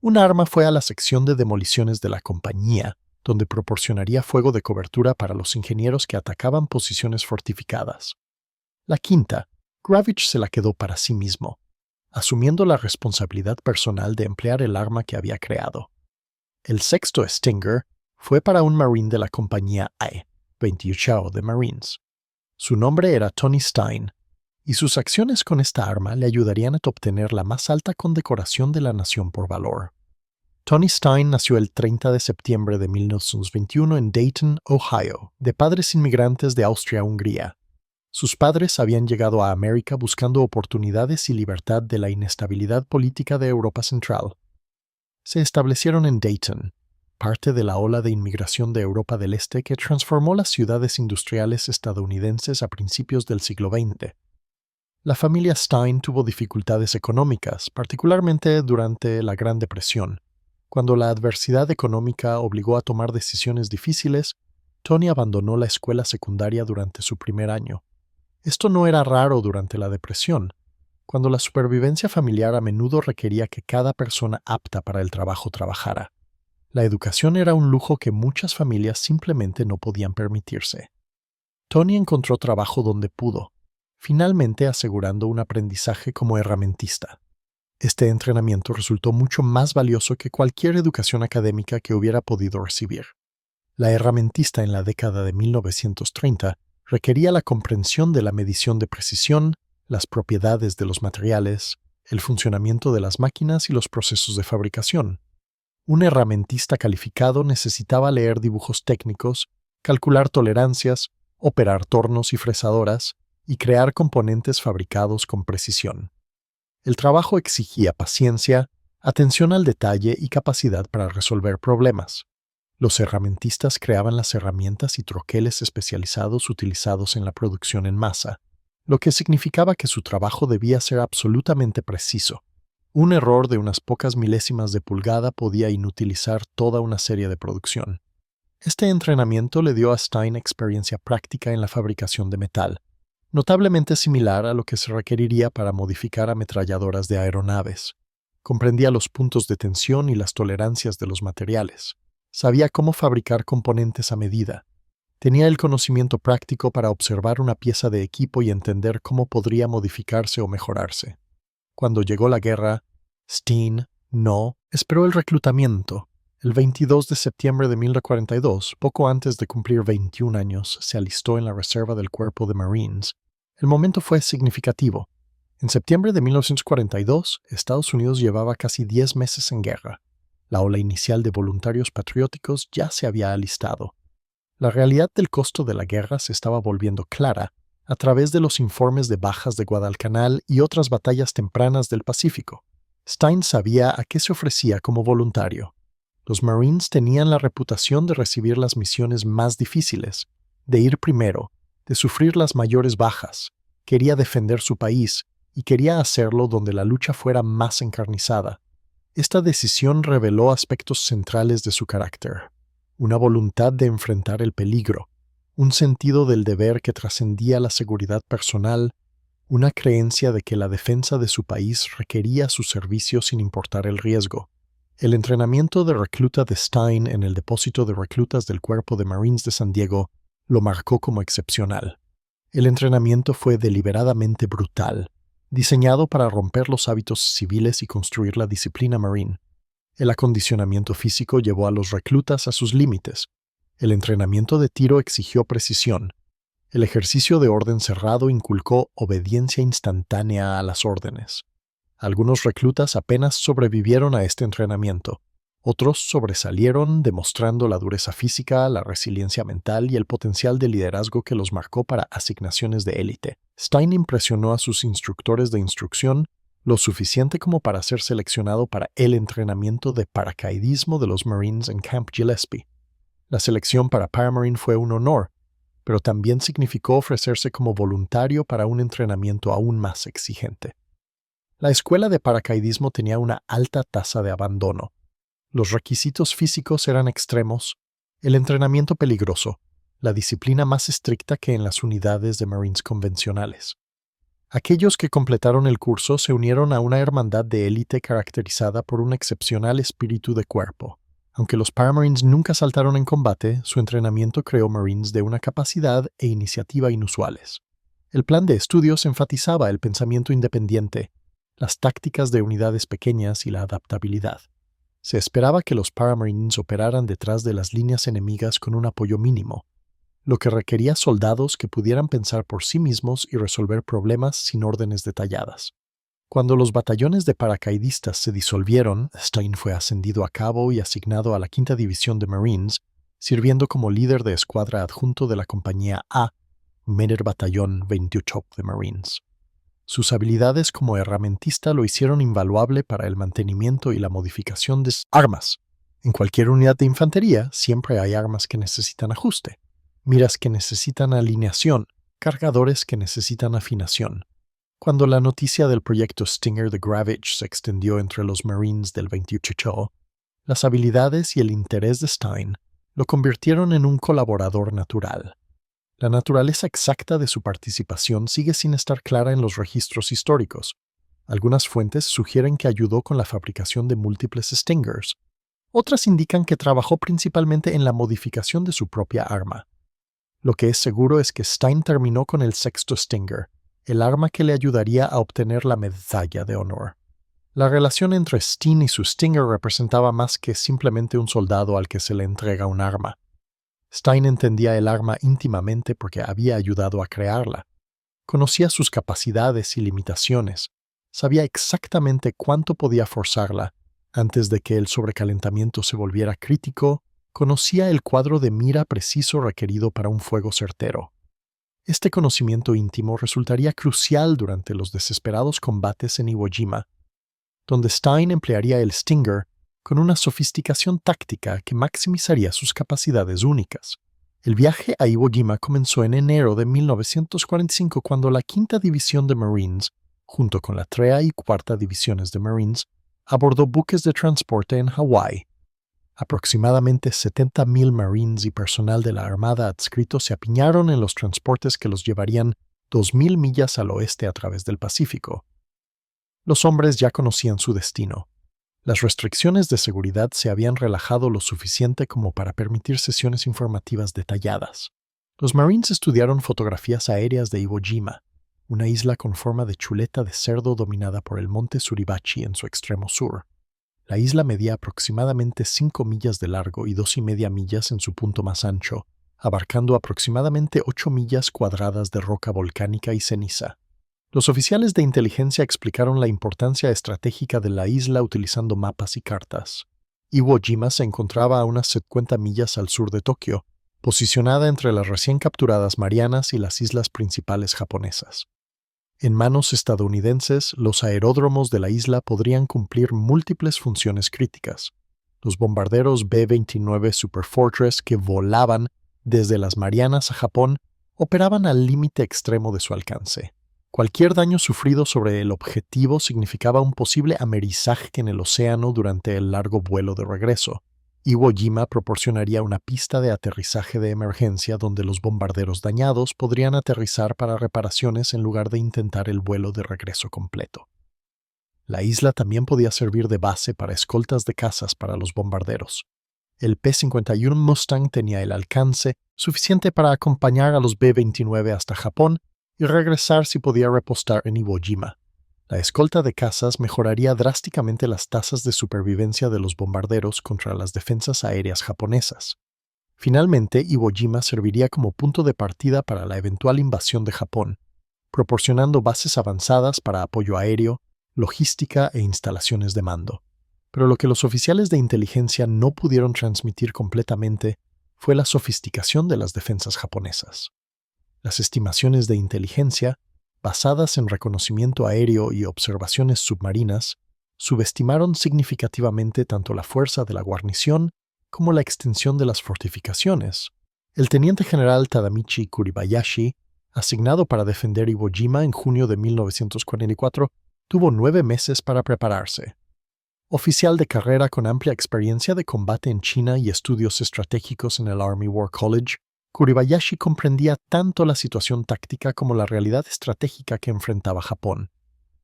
Un arma fue a la sección de demoliciones de la compañía, donde proporcionaría fuego de cobertura para los ingenieros que atacaban posiciones fortificadas. La quinta, Gravich se la quedó para sí mismo, asumiendo la responsabilidad personal de emplear el arma que había creado. El sexto Stinger fue para un Marine de la compañía I, 28 de Marines. Su nombre era Tony Stein, y sus acciones con esta arma le ayudarían a obtener la más alta condecoración de la nación por valor. Tony Stein nació el 30 de septiembre de 1921 en Dayton, Ohio, de padres inmigrantes de Austria-Hungría. Sus padres habían llegado a América buscando oportunidades y libertad de la inestabilidad política de Europa Central. Se establecieron en Dayton, parte de la ola de inmigración de Europa del Este que transformó las ciudades industriales estadounidenses a principios del siglo XX. La familia Stein tuvo dificultades económicas, particularmente durante la Gran Depresión, cuando la adversidad económica obligó a tomar decisiones difíciles Tony abandonó la escuela secundaria durante su primer año. Esto no era raro durante la depresión, cuando la supervivencia familiar a menudo requería que cada persona apta para el trabajo trabajara. La educación era un lujo que muchas familias simplemente no podían permitirse. Tony encontró trabajo donde pudo, finalmente asegurando un aprendizaje como herramientista. Este entrenamiento resultó mucho más valioso que cualquier educación académica que hubiera podido recibir. La herramientista en la década de 1930 requería la comprensión de la medición de precisión, las propiedades de los materiales, el funcionamiento de las máquinas y los procesos de fabricación. Un herramientista calificado necesitaba leer dibujos técnicos, calcular tolerancias, operar tornos y fresadoras y crear componentes fabricados con precisión. El trabajo exigía paciencia, atención al detalle y capacidad para resolver problemas. Los herramientistas creaban las herramientas y troqueles especializados utilizados en la producción en masa, lo que significaba que su trabajo debía ser absolutamente preciso. Un error de unas pocas milésimas de pulgada podía inutilizar toda una serie de producción. Este entrenamiento le dio a Stein experiencia práctica en la fabricación de metal, notablemente similar a lo que se requeriría para modificar ametralladoras de aeronaves. Comprendía los puntos de tensión y las tolerancias de los materiales. Sabía cómo fabricar componentes a medida. Tenía el conocimiento práctico para observar una pieza de equipo y entender cómo podría modificarse o mejorarse. Cuando llegó la guerra, Stein no esperó el reclutamiento. El 22 de septiembre de 1942, poco antes de cumplir 21 años, se alistó en la reserva del Cuerpo de Marines. El momento fue significativo. En septiembre de 1942, Estados Unidos llevaba casi 10 meses en guerra. La ola inicial de voluntarios patrióticos ya se había alistado. La realidad del costo de la guerra se estaba volviendo clara a través de los informes de bajas de Guadalcanal y otras batallas tempranas del Pacífico. Stein sabía a qué se ofrecía como voluntario. Los Marines tenían la reputación de recibir las misiones más difíciles, de ir primero, de sufrir las mayores bajas. Quería defender su país y quería hacerlo donde la lucha fuera más encarnizada. Esta decisión reveló aspectos centrales de su carácter: una voluntad de enfrentar el peligro, un sentido del deber que trascendía la seguridad personal, una creencia de que la defensa de su país requería su servicio sin importar el riesgo. El entrenamiento de recluta de Stein en el depósito de reclutas del Cuerpo de Marines de San Diego lo marcó como excepcional. El entrenamiento fue deliberadamente brutal, diseñado para romper los hábitos civiles y construir la disciplina marine. El acondicionamiento físico llevó a los reclutas a sus límites. El entrenamiento de tiro exigió precisión. El ejercicio de orden cerrado inculcó obediencia instantánea a las órdenes. Algunos reclutas apenas sobrevivieron a este entrenamiento. Otros sobresalieron demostrando la dureza física, la resiliencia mental y el potencial de liderazgo que los marcó para asignaciones de élite. Stein impresionó a sus instructores de instrucción lo suficiente como para ser seleccionado para el entrenamiento de paracaidismo de los Marines en Camp Gillespie. La selección para Paramarine fue un honor, pero también significó ofrecerse como voluntario para un entrenamiento aún más exigente. La escuela de paracaidismo tenía una alta tasa de abandono. Los requisitos físicos eran extremos, el entrenamiento peligroso, la disciplina más estricta que en las unidades de Marines convencionales. Aquellos que completaron el curso se unieron a una hermandad de élite caracterizada por un excepcional espíritu de cuerpo. Aunque los Paramarines nunca saltaron en combate, su entrenamiento creó Marines de una capacidad e iniciativa inusuales. El plan de estudios enfatizaba el pensamiento independiente, las tácticas de unidades pequeñas y la adaptabilidad. Se esperaba que los Paramarines operaran detrás de las líneas enemigas con un apoyo mínimo, lo que requería soldados que pudieran pensar por sí mismos y resolver problemas sin órdenes detalladas. Cuando los batallones de paracaidistas se disolvieron, Stein fue ascendido a cabo y asignado a la 5ª División de Marines, sirviendo como líder de escuadra adjunto de la Compañía A, Meder Batallón 28 de Marines. Sus habilidades como herramientista lo hicieron invaluable para el mantenimiento y la modificación de armas. En cualquier unidad de infantería siempre hay armas que necesitan ajuste, miras que necesitan alineación, cargadores que necesitan afinación. Cuando la noticia del proyecto Stinger de Gravich se extendió entre los Marines del 28, las habilidades y el interés de Stein lo convirtieron en un colaborador natural. La naturaleza exacta de su participación sigue sin estar clara en los registros históricos. Algunas fuentes sugieren que ayudó con la fabricación de múltiples Stingers. Otras indican que trabajó principalmente en la modificación de su propia arma. Lo que es seguro es que Stein terminó con el sexto Stinger, el arma que le ayudaría a obtener la medalla de honor. La relación entre Stein y su Stinger representaba más que simplemente un soldado al que se le entrega un arma. Stein entendía el arma íntimamente porque había ayudado a crearla. Conocía sus capacidades y limitaciones. Sabía exactamente cuánto podía forzarla antes de que el sobrecalentamiento se volviera crítico. Conocía el cuadro de mira preciso requerido para un fuego certero. Este conocimiento íntimo resultaría crucial durante los desesperados combates en Iwo Jima, donde Stein emplearía el Stinger con una sofisticación táctica que maximizaría sus capacidades únicas. El viaje a Iwo Jima comenzó en enero de 1945 cuando la Quinta División de Marines, junto con la Trea y Cuarta Divisiones de Marines, abordó buques de transporte en Hawái. Aproximadamente 70,000 Marines y personal de la Armada adscrito se apiñaron en los transportes que los llevarían 2,000 millas al oeste a través del Pacífico. Los hombres ya conocían su destino. Las restricciones de seguridad se habían relajado lo suficiente como para permitir sesiones informativas detalladas. Los Marines estudiaron fotografías aéreas de Iwo Jima, una isla con forma de chuleta de cerdo dominada por el monte Suribachi en su extremo sur. La isla medía aproximadamente 5 millas de largo y 2,5 millas en su punto más ancho, abarcando aproximadamente 8 millas cuadradas de roca volcánica y ceniza. Los oficiales de inteligencia explicaron la importancia estratégica de la isla utilizando mapas y cartas. Iwo Jima se encontraba a unas 50 millas al sur de Tokio, posicionada entre las recién capturadas Marianas y las islas principales japonesas. En manos estadounidenses, los aeródromos de la isla podrían cumplir múltiples funciones críticas. Los bombarderos B-29 Superfortress que volaban desde las Marianas a Japón operaban al límite extremo de su alcance. Cualquier daño sufrido sobre el objetivo significaba un posible amerizaje en el océano durante el largo vuelo de regreso. Iwo Jima proporcionaría una pista de aterrizaje de emergencia donde los bombarderos dañados podrían aterrizar para reparaciones en lugar de intentar el vuelo de regreso completo. La isla también podía servir de base para escoltas de cazas para los bombarderos. El P-51 Mustang tenía el alcance suficiente para acompañar a los B-29 hasta Japón y regresar si podía repostar en Iwo Jima. La escolta de cazas mejoraría drásticamente las tasas de supervivencia de los bombarderos contra las defensas aéreas japonesas. Finalmente, Iwo Jima serviría como punto de partida para la eventual invasión de Japón, proporcionando bases avanzadas para apoyo aéreo, logística e instalaciones de mando. Pero lo que los oficiales de inteligencia no pudieron transmitir completamente fue la sofisticación de las defensas japonesas. Las estimaciones de inteligencia, basadas en reconocimiento aéreo y observaciones submarinas, subestimaron significativamente tanto la fuerza de la guarnición como la extensión de las fortificaciones. El teniente general Tadamichi Kuribayashi, asignado para defender Iwo Jima en junio de 1944, tuvo 9 meses para prepararse. Oficial de carrera con amplia experiencia de combate en China y estudios estratégicos en el Army War College, Kuribayashi comprendía tanto la situación táctica como la realidad estratégica que enfrentaba Japón.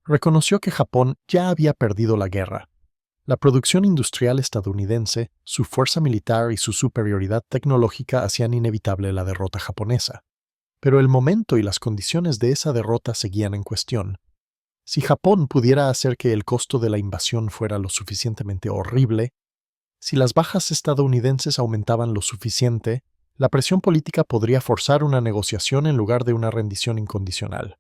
Reconoció que Japón ya había perdido la guerra. La producción industrial estadounidense, su fuerza militar y su superioridad tecnológica hacían inevitable la derrota japonesa. Pero el momento y las condiciones de esa derrota seguían en cuestión. Si Japón pudiera hacer que el costo de la invasión fuera lo suficientemente horrible, si las bajas estadounidenses aumentaban lo suficiente, la presión política podría forzar una negociación en lugar de una rendición incondicional.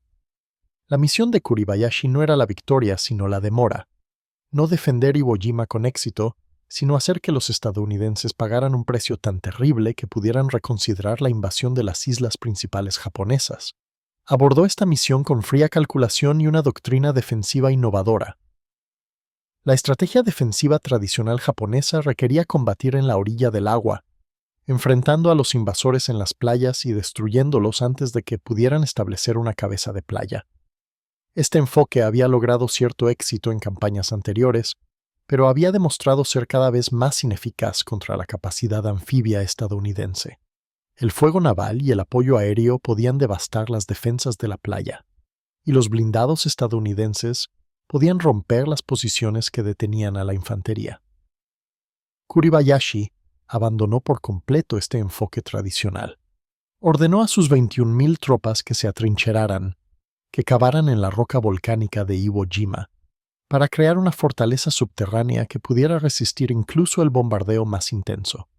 La misión de Kuribayashi no era la victoria, sino la demora. No defender Iwo Jima con éxito, sino hacer que los estadounidenses pagaran un precio tan terrible que pudieran reconsiderar la invasión de las islas principales japonesas. Abordó esta misión con fría calculación y una doctrina defensiva innovadora. La estrategia defensiva tradicional japonesa requería combatir en la orilla del agua, enfrentando a los invasores en las playas y destruyéndolos antes de que pudieran establecer una cabeza de playa. Este enfoque había logrado cierto éxito en campañas anteriores, pero había demostrado ser cada vez más ineficaz contra la capacidad anfibia estadounidense. El fuego naval y el apoyo aéreo podían devastar las defensas de la playa, y los blindados estadounidenses podían romper las posiciones que detenían a la infantería. Kuribayashi abandonó por completo este enfoque tradicional. Ordenó a sus 21,000 tropas que se atrincheraran, que cavaran en la roca volcánica de Iwo Jima, para crear una fortaleza subterránea que pudiera resistir incluso el bombardeo más intenso.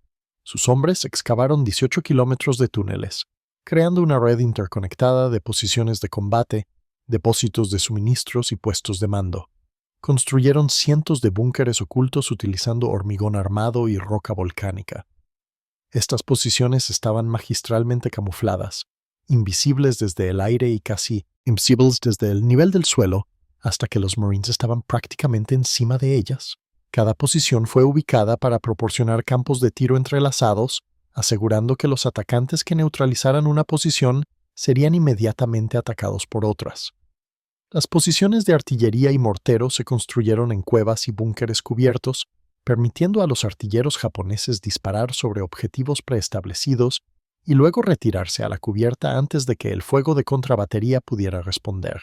Sus hombres excavaron 18 kilómetros de túneles, creando una red interconectada de posiciones de combate, depósitos de suministros y puestos de mando. Construyeron cientos de búnkeres ocultos utilizando hormigón armado y roca volcánica. Estas posiciones estaban magistralmente camufladas, invisibles desde el aire y casi invisibles desde el nivel del suelo, hasta que los Marines estaban prácticamente encima de ellas. Cada posición fue ubicada para proporcionar campos de tiro entrelazados, asegurando que los atacantes que neutralizaran una posición serían inmediatamente atacados por otras. Las posiciones de artillería y mortero se construyeron en cuevas y búnkeres cubiertos, permitiendo a los artilleros japoneses disparar sobre objetivos preestablecidos y luego retirarse a la cubierta antes de que el fuego de contrabatería pudiera responder.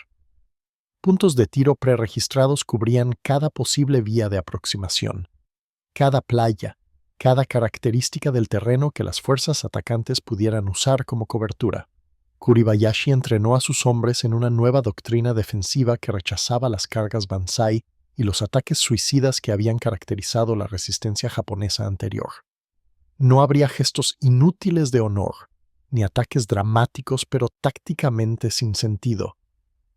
Puntos de tiro preregistrados cubrían cada posible vía de aproximación, cada playa, cada característica del terreno que las fuerzas atacantes pudieran usar como cobertura. Kuribayashi entrenó a sus hombres en una nueva doctrina defensiva que rechazaba las cargas Banzai y los ataques suicidas que habían caracterizado la resistencia japonesa anterior. No habría gestos inútiles de honor, ni ataques dramáticos pero tácticamente sin sentido.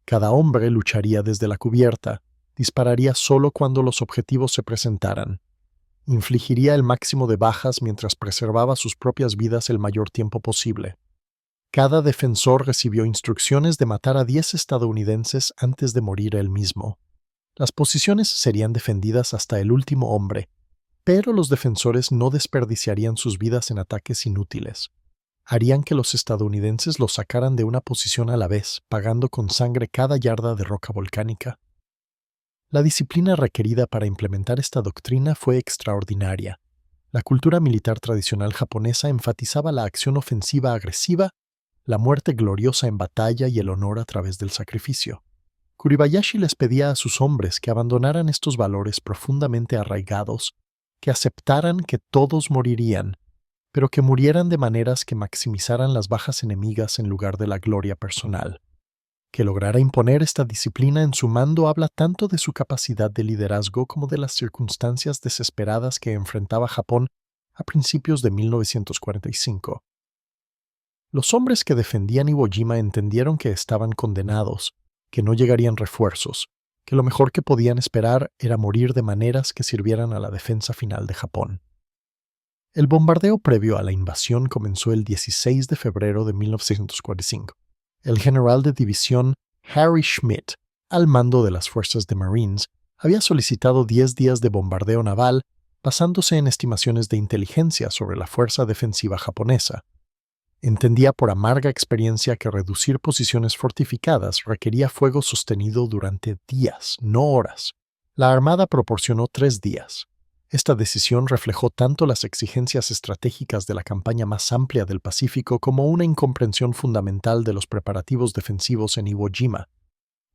Cada hombre lucharía desde la cubierta, dispararía solo cuando los objetivos se presentaran, infligiría el máximo de bajas mientras preservaba sus propias vidas el mayor tiempo posible. Cada defensor recibió instrucciones de matar a 10 estadounidenses antes de morir él mismo. Las posiciones serían defendidas hasta el último hombre, pero los defensores no desperdiciarían sus vidas en ataques inútiles. Harían que los estadounidenses los sacaran de una posición a la vez, pagando con sangre cada yarda de roca volcánica. La disciplina requerida para implementar esta doctrina fue extraordinaria. La cultura militar tradicional japonesa enfatizaba la acción ofensiva agresiva, la muerte gloriosa en batalla y el honor a través del sacrificio. Kuribayashi les pedía a sus hombres que abandonaran estos valores profundamente arraigados, que aceptaran que todos morirían, pero que murieran de maneras que maximizaran las bajas enemigas en lugar de la gloria personal. Que lograra imponer esta disciplina en su mando habla tanto de su capacidad de liderazgo como de las circunstancias desesperadas que enfrentaba Japón a principios de 1945. Los hombres que defendían Iwo Jima entendieron que estaban condenados, que no llegarían refuerzos, que lo mejor que podían esperar era morir de maneras que sirvieran a la defensa final de Japón. El bombardeo previo a la invasión comenzó el 16 de febrero de 1945. El general de división Harry Schmidt, al mando de las fuerzas de Marines, había solicitado 10 días de bombardeo naval basándose en estimaciones de inteligencia sobre la fuerza defensiva japonesa. Entendía por amarga experiencia que reducir posiciones fortificadas requería fuego sostenido durante días, no horas. La Armada proporcionó 3 días. Esta decisión reflejó tanto las exigencias estratégicas de la campaña más amplia del Pacífico como una incomprensión fundamental de los preparativos defensivos en Iwo Jima.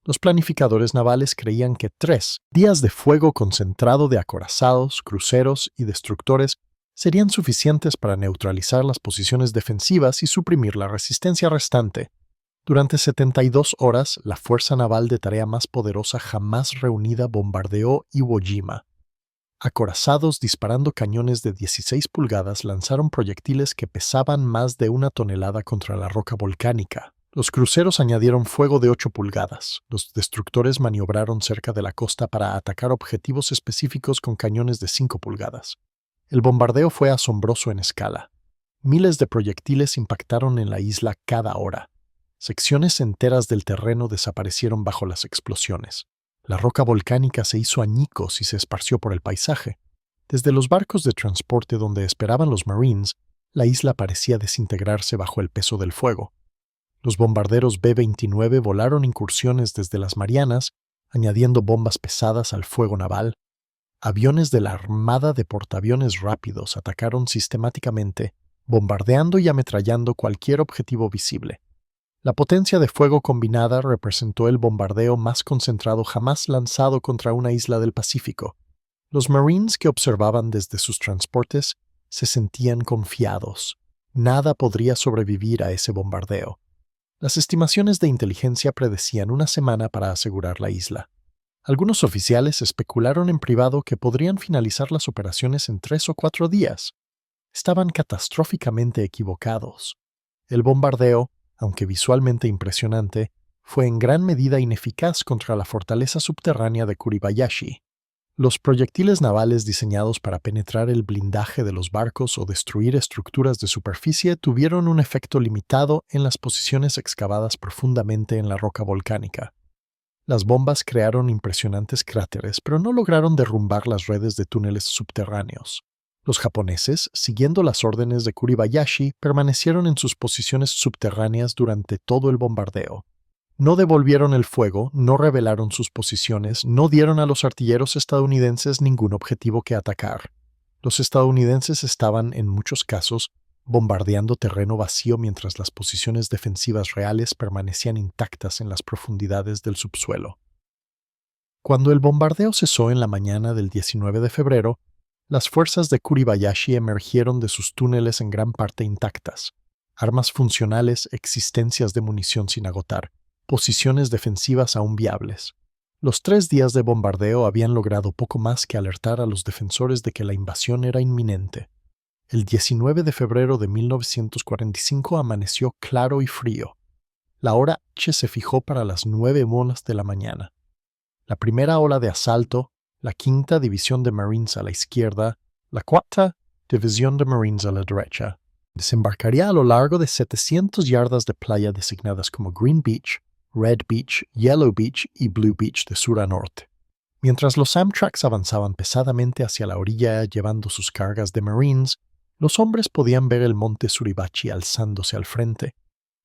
Los planificadores navales creían que 3 días de fuego concentrado de acorazados, cruceros y destructores serían suficientes para neutralizar las posiciones defensivas y suprimir la resistencia restante. Durante 72 horas, la fuerza naval de tarea más poderosa jamás reunida bombardeó Iwo Jima. Acorazados disparando cañones de 16 pulgadas lanzaron proyectiles que pesaban más de 1 tonelada contra la roca volcánica. Los cruceros añadieron fuego de 8 pulgadas. Los destructores maniobraron cerca de la costa para atacar objetivos específicos con cañones de 5 pulgadas. El bombardeo fue asombroso en escala. Miles de proyectiles impactaron en la isla cada hora. Secciones enteras del terreno desaparecieron bajo las explosiones. La roca volcánica se hizo añicos y se esparció por el paisaje. Desde los barcos de transporte donde esperaban los Marines, la isla parecía desintegrarse bajo el peso del fuego. Los bombarderos B-29 volaron incursiones desde las Marianas, añadiendo bombas pesadas al fuego naval. Aviones de la Armada de Portaaviones Rápidos atacaron sistemáticamente, bombardeando y ametrallando cualquier objetivo visible. La potencia de fuego combinada representó el bombardeo más concentrado jamás lanzado contra una isla del Pacífico. Los Marines que observaban desde sus transportes se sentían confiados. Nada podría sobrevivir a ese bombardeo. Las estimaciones de inteligencia predecían una semana para asegurar la isla. Algunos oficiales especularon en privado que podrían finalizar las operaciones en 3 o 4 días. Estaban catastróficamente equivocados. El bombardeo, aunque visualmente impresionante, fue en gran medida ineficaz contra la fortaleza subterránea de Kuribayashi. Los proyectiles navales diseñados para penetrar el blindaje de los barcos o destruir estructuras de superficie tuvieron un efecto limitado en las posiciones excavadas profundamente en la roca volcánica. Las bombas crearon impresionantes cráteres, pero no lograron derrumbar las redes de túneles subterráneos. Los japoneses, siguiendo las órdenes de Kuribayashi, permanecieron en sus posiciones subterráneas durante todo el bombardeo. No devolvieron el fuego, no revelaron sus posiciones, no dieron a los artilleros estadounidenses ningún objetivo que atacar. Los estadounidenses estaban, en muchos casos, bombardeando terreno vacío mientras las posiciones defensivas reales permanecían intactas en las profundidades del subsuelo. Cuando el bombardeo cesó en la mañana del 19 de febrero, las fuerzas de Kuribayashi emergieron de sus túneles en gran parte intactas. Armas funcionales, existencias de munición sin agotar, posiciones defensivas aún viables. Los 3 días de bombardeo habían logrado poco más que alertar a los defensores de que la invasión era inminente. El 19 de febrero de 1945 amaneció claro y frío. La hora H se fijó para las 9:00 de la mañana. La primera ola de asalto, la 5ª División de Marines a la izquierda, la 4ª División de Marines a la derecha, desembarcaría a lo largo de 700 yardas de playa designadas como Green Beach, Red Beach, Yellow Beach y Blue Beach de sur a norte. Mientras los Amtraks avanzaban pesadamente hacia la orilla llevando sus cargas de Marines, los hombres podían ver el monte Suribachi alzándose al frente,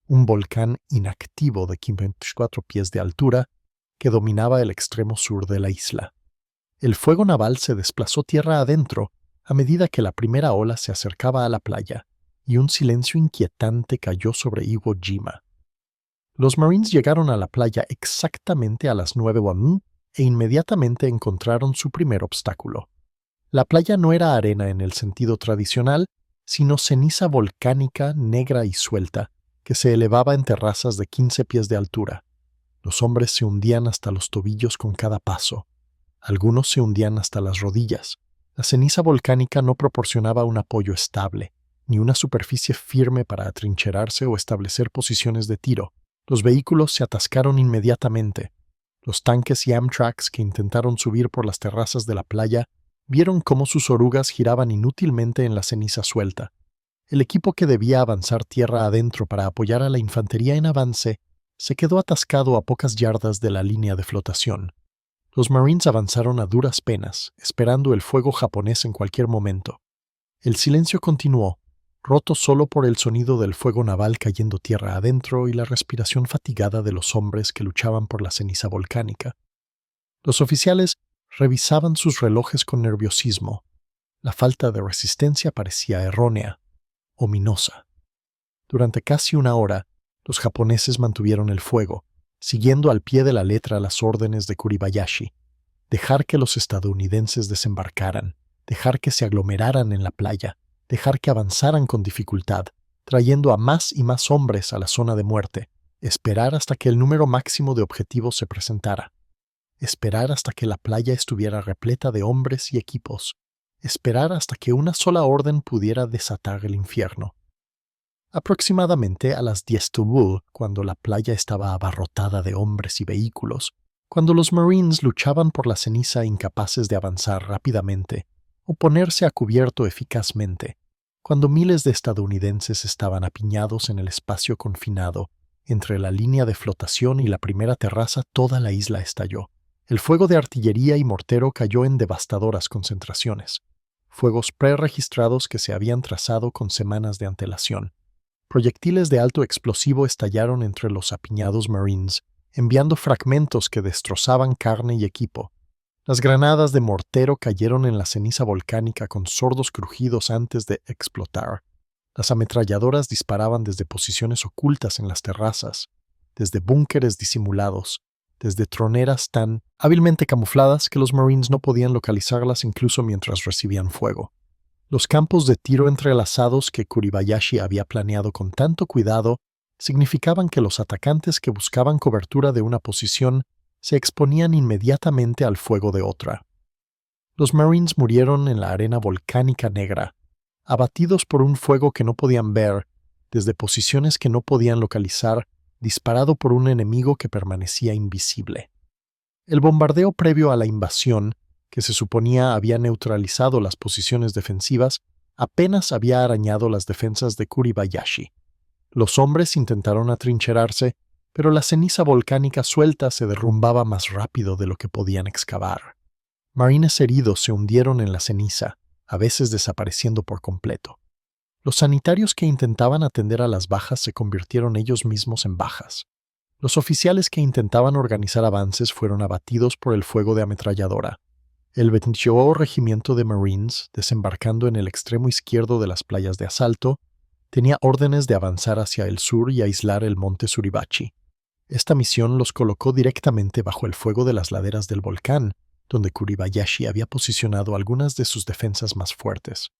un volcán inactivo de 24 pies de altura que dominaba el extremo sur de la isla. El fuego naval se desplazó tierra adentro a medida que la primera ola se acercaba a la playa, y un silencio inquietante cayó sobre Iwo Jima. Los Marines llegaron a la playa exactamente a las 9:00 e inmediatamente encontraron su primer obstáculo. La playa no era arena en el sentido tradicional, sino ceniza volcánica negra y suelta, que se elevaba en terrazas de 15 pies de altura. Los hombres se hundían hasta los tobillos con cada paso. Algunos se hundían hasta las rodillas. La ceniza volcánica no proporcionaba un apoyo estable, ni una superficie firme para atrincherarse o establecer posiciones de tiro. Los vehículos se atascaron inmediatamente. Los tanques y Amtraks que intentaron subir por las terrazas de la playa vieron cómo sus orugas giraban inútilmente en la ceniza suelta. El equipo que debía avanzar tierra adentro para apoyar a la infantería en avance se quedó atascado a pocas yardas de la línea de flotación. Los Marines avanzaron a duras penas, esperando el fuego japonés en cualquier momento. El silencio continuó, roto solo por el sonido del fuego naval cayendo tierra adentro y la respiración fatigada de los hombres que luchaban por la ceniza volcánica. Los oficiales revisaban sus relojes con nerviosismo. La falta de resistencia parecía errónea, ominosa. Durante casi una hora, los japoneses mantuvieron el fuego, siguiendo al pie de la letra las órdenes de Kuribayashi. Dejar que los estadounidenses desembarcaran, dejar que se aglomeraran en la playa, dejar que avanzaran con dificultad, trayendo a más y más hombres a la zona de muerte, esperar hasta que el número máximo de objetivos se presentara, esperar hasta que la playa estuviera repleta de hombres y equipos, esperar hasta que una sola orden pudiera desatar el infierno. Aproximadamente a las 10 Tubul, cuando la playa estaba abarrotada de hombres y vehículos, cuando los Marines luchaban por la ceniza incapaces de avanzar rápidamente o ponerse a cubierto eficazmente, cuando miles de estadounidenses estaban apiñados en el espacio confinado entre la línea de flotación y la primera terraza, toda la isla estalló. El fuego de artillería y mortero cayó en devastadoras concentraciones, fuegos preregistrados que se habían trazado con semanas de antelación. Proyectiles de alto explosivo estallaron entre los apiñados Marines, enviando fragmentos que destrozaban carne y equipo. Las granadas de mortero cayeron en la ceniza volcánica con sordos crujidos antes de explotar. Las ametralladoras disparaban desde posiciones ocultas en las terrazas, desde búnkeres disimulados, desde troneras tan hábilmente camufladas que los Marines no podían localizarlas incluso mientras recibían fuego. Los campos de tiro entrelazados que Kuribayashi había planeado con tanto cuidado significaban que los atacantes que buscaban cobertura de una posición se exponían inmediatamente al fuego de otra. Los Marines murieron en la arena volcánica negra, abatidos por un fuego que no podían ver, desde posiciones que no podían localizar, disparado por un enemigo que permanecía invisible. El bombardeo previo a la invasión, que se suponía había neutralizado las posiciones defensivas, apenas había arañado las defensas de Kuribayashi. Los hombres intentaron atrincherarse, pero la ceniza volcánica suelta se derrumbaba más rápido de lo que podían excavar. Marines heridos se hundieron en la ceniza, a veces desapareciendo por completo. Los sanitarios que intentaban atender a las bajas se convirtieron ellos mismos en bajas. Los oficiales que intentaban organizar avances fueron abatidos por el fuego de ametralladora. El 28º Regimiento de Marines, desembarcando en el extremo izquierdo de las playas de asalto, tenía órdenes de avanzar hacia el sur y aislar el monte Suribachi. Esta misión los colocó directamente bajo el fuego de las laderas del volcán, donde Kuribayashi había posicionado algunas de sus defensas más fuertes.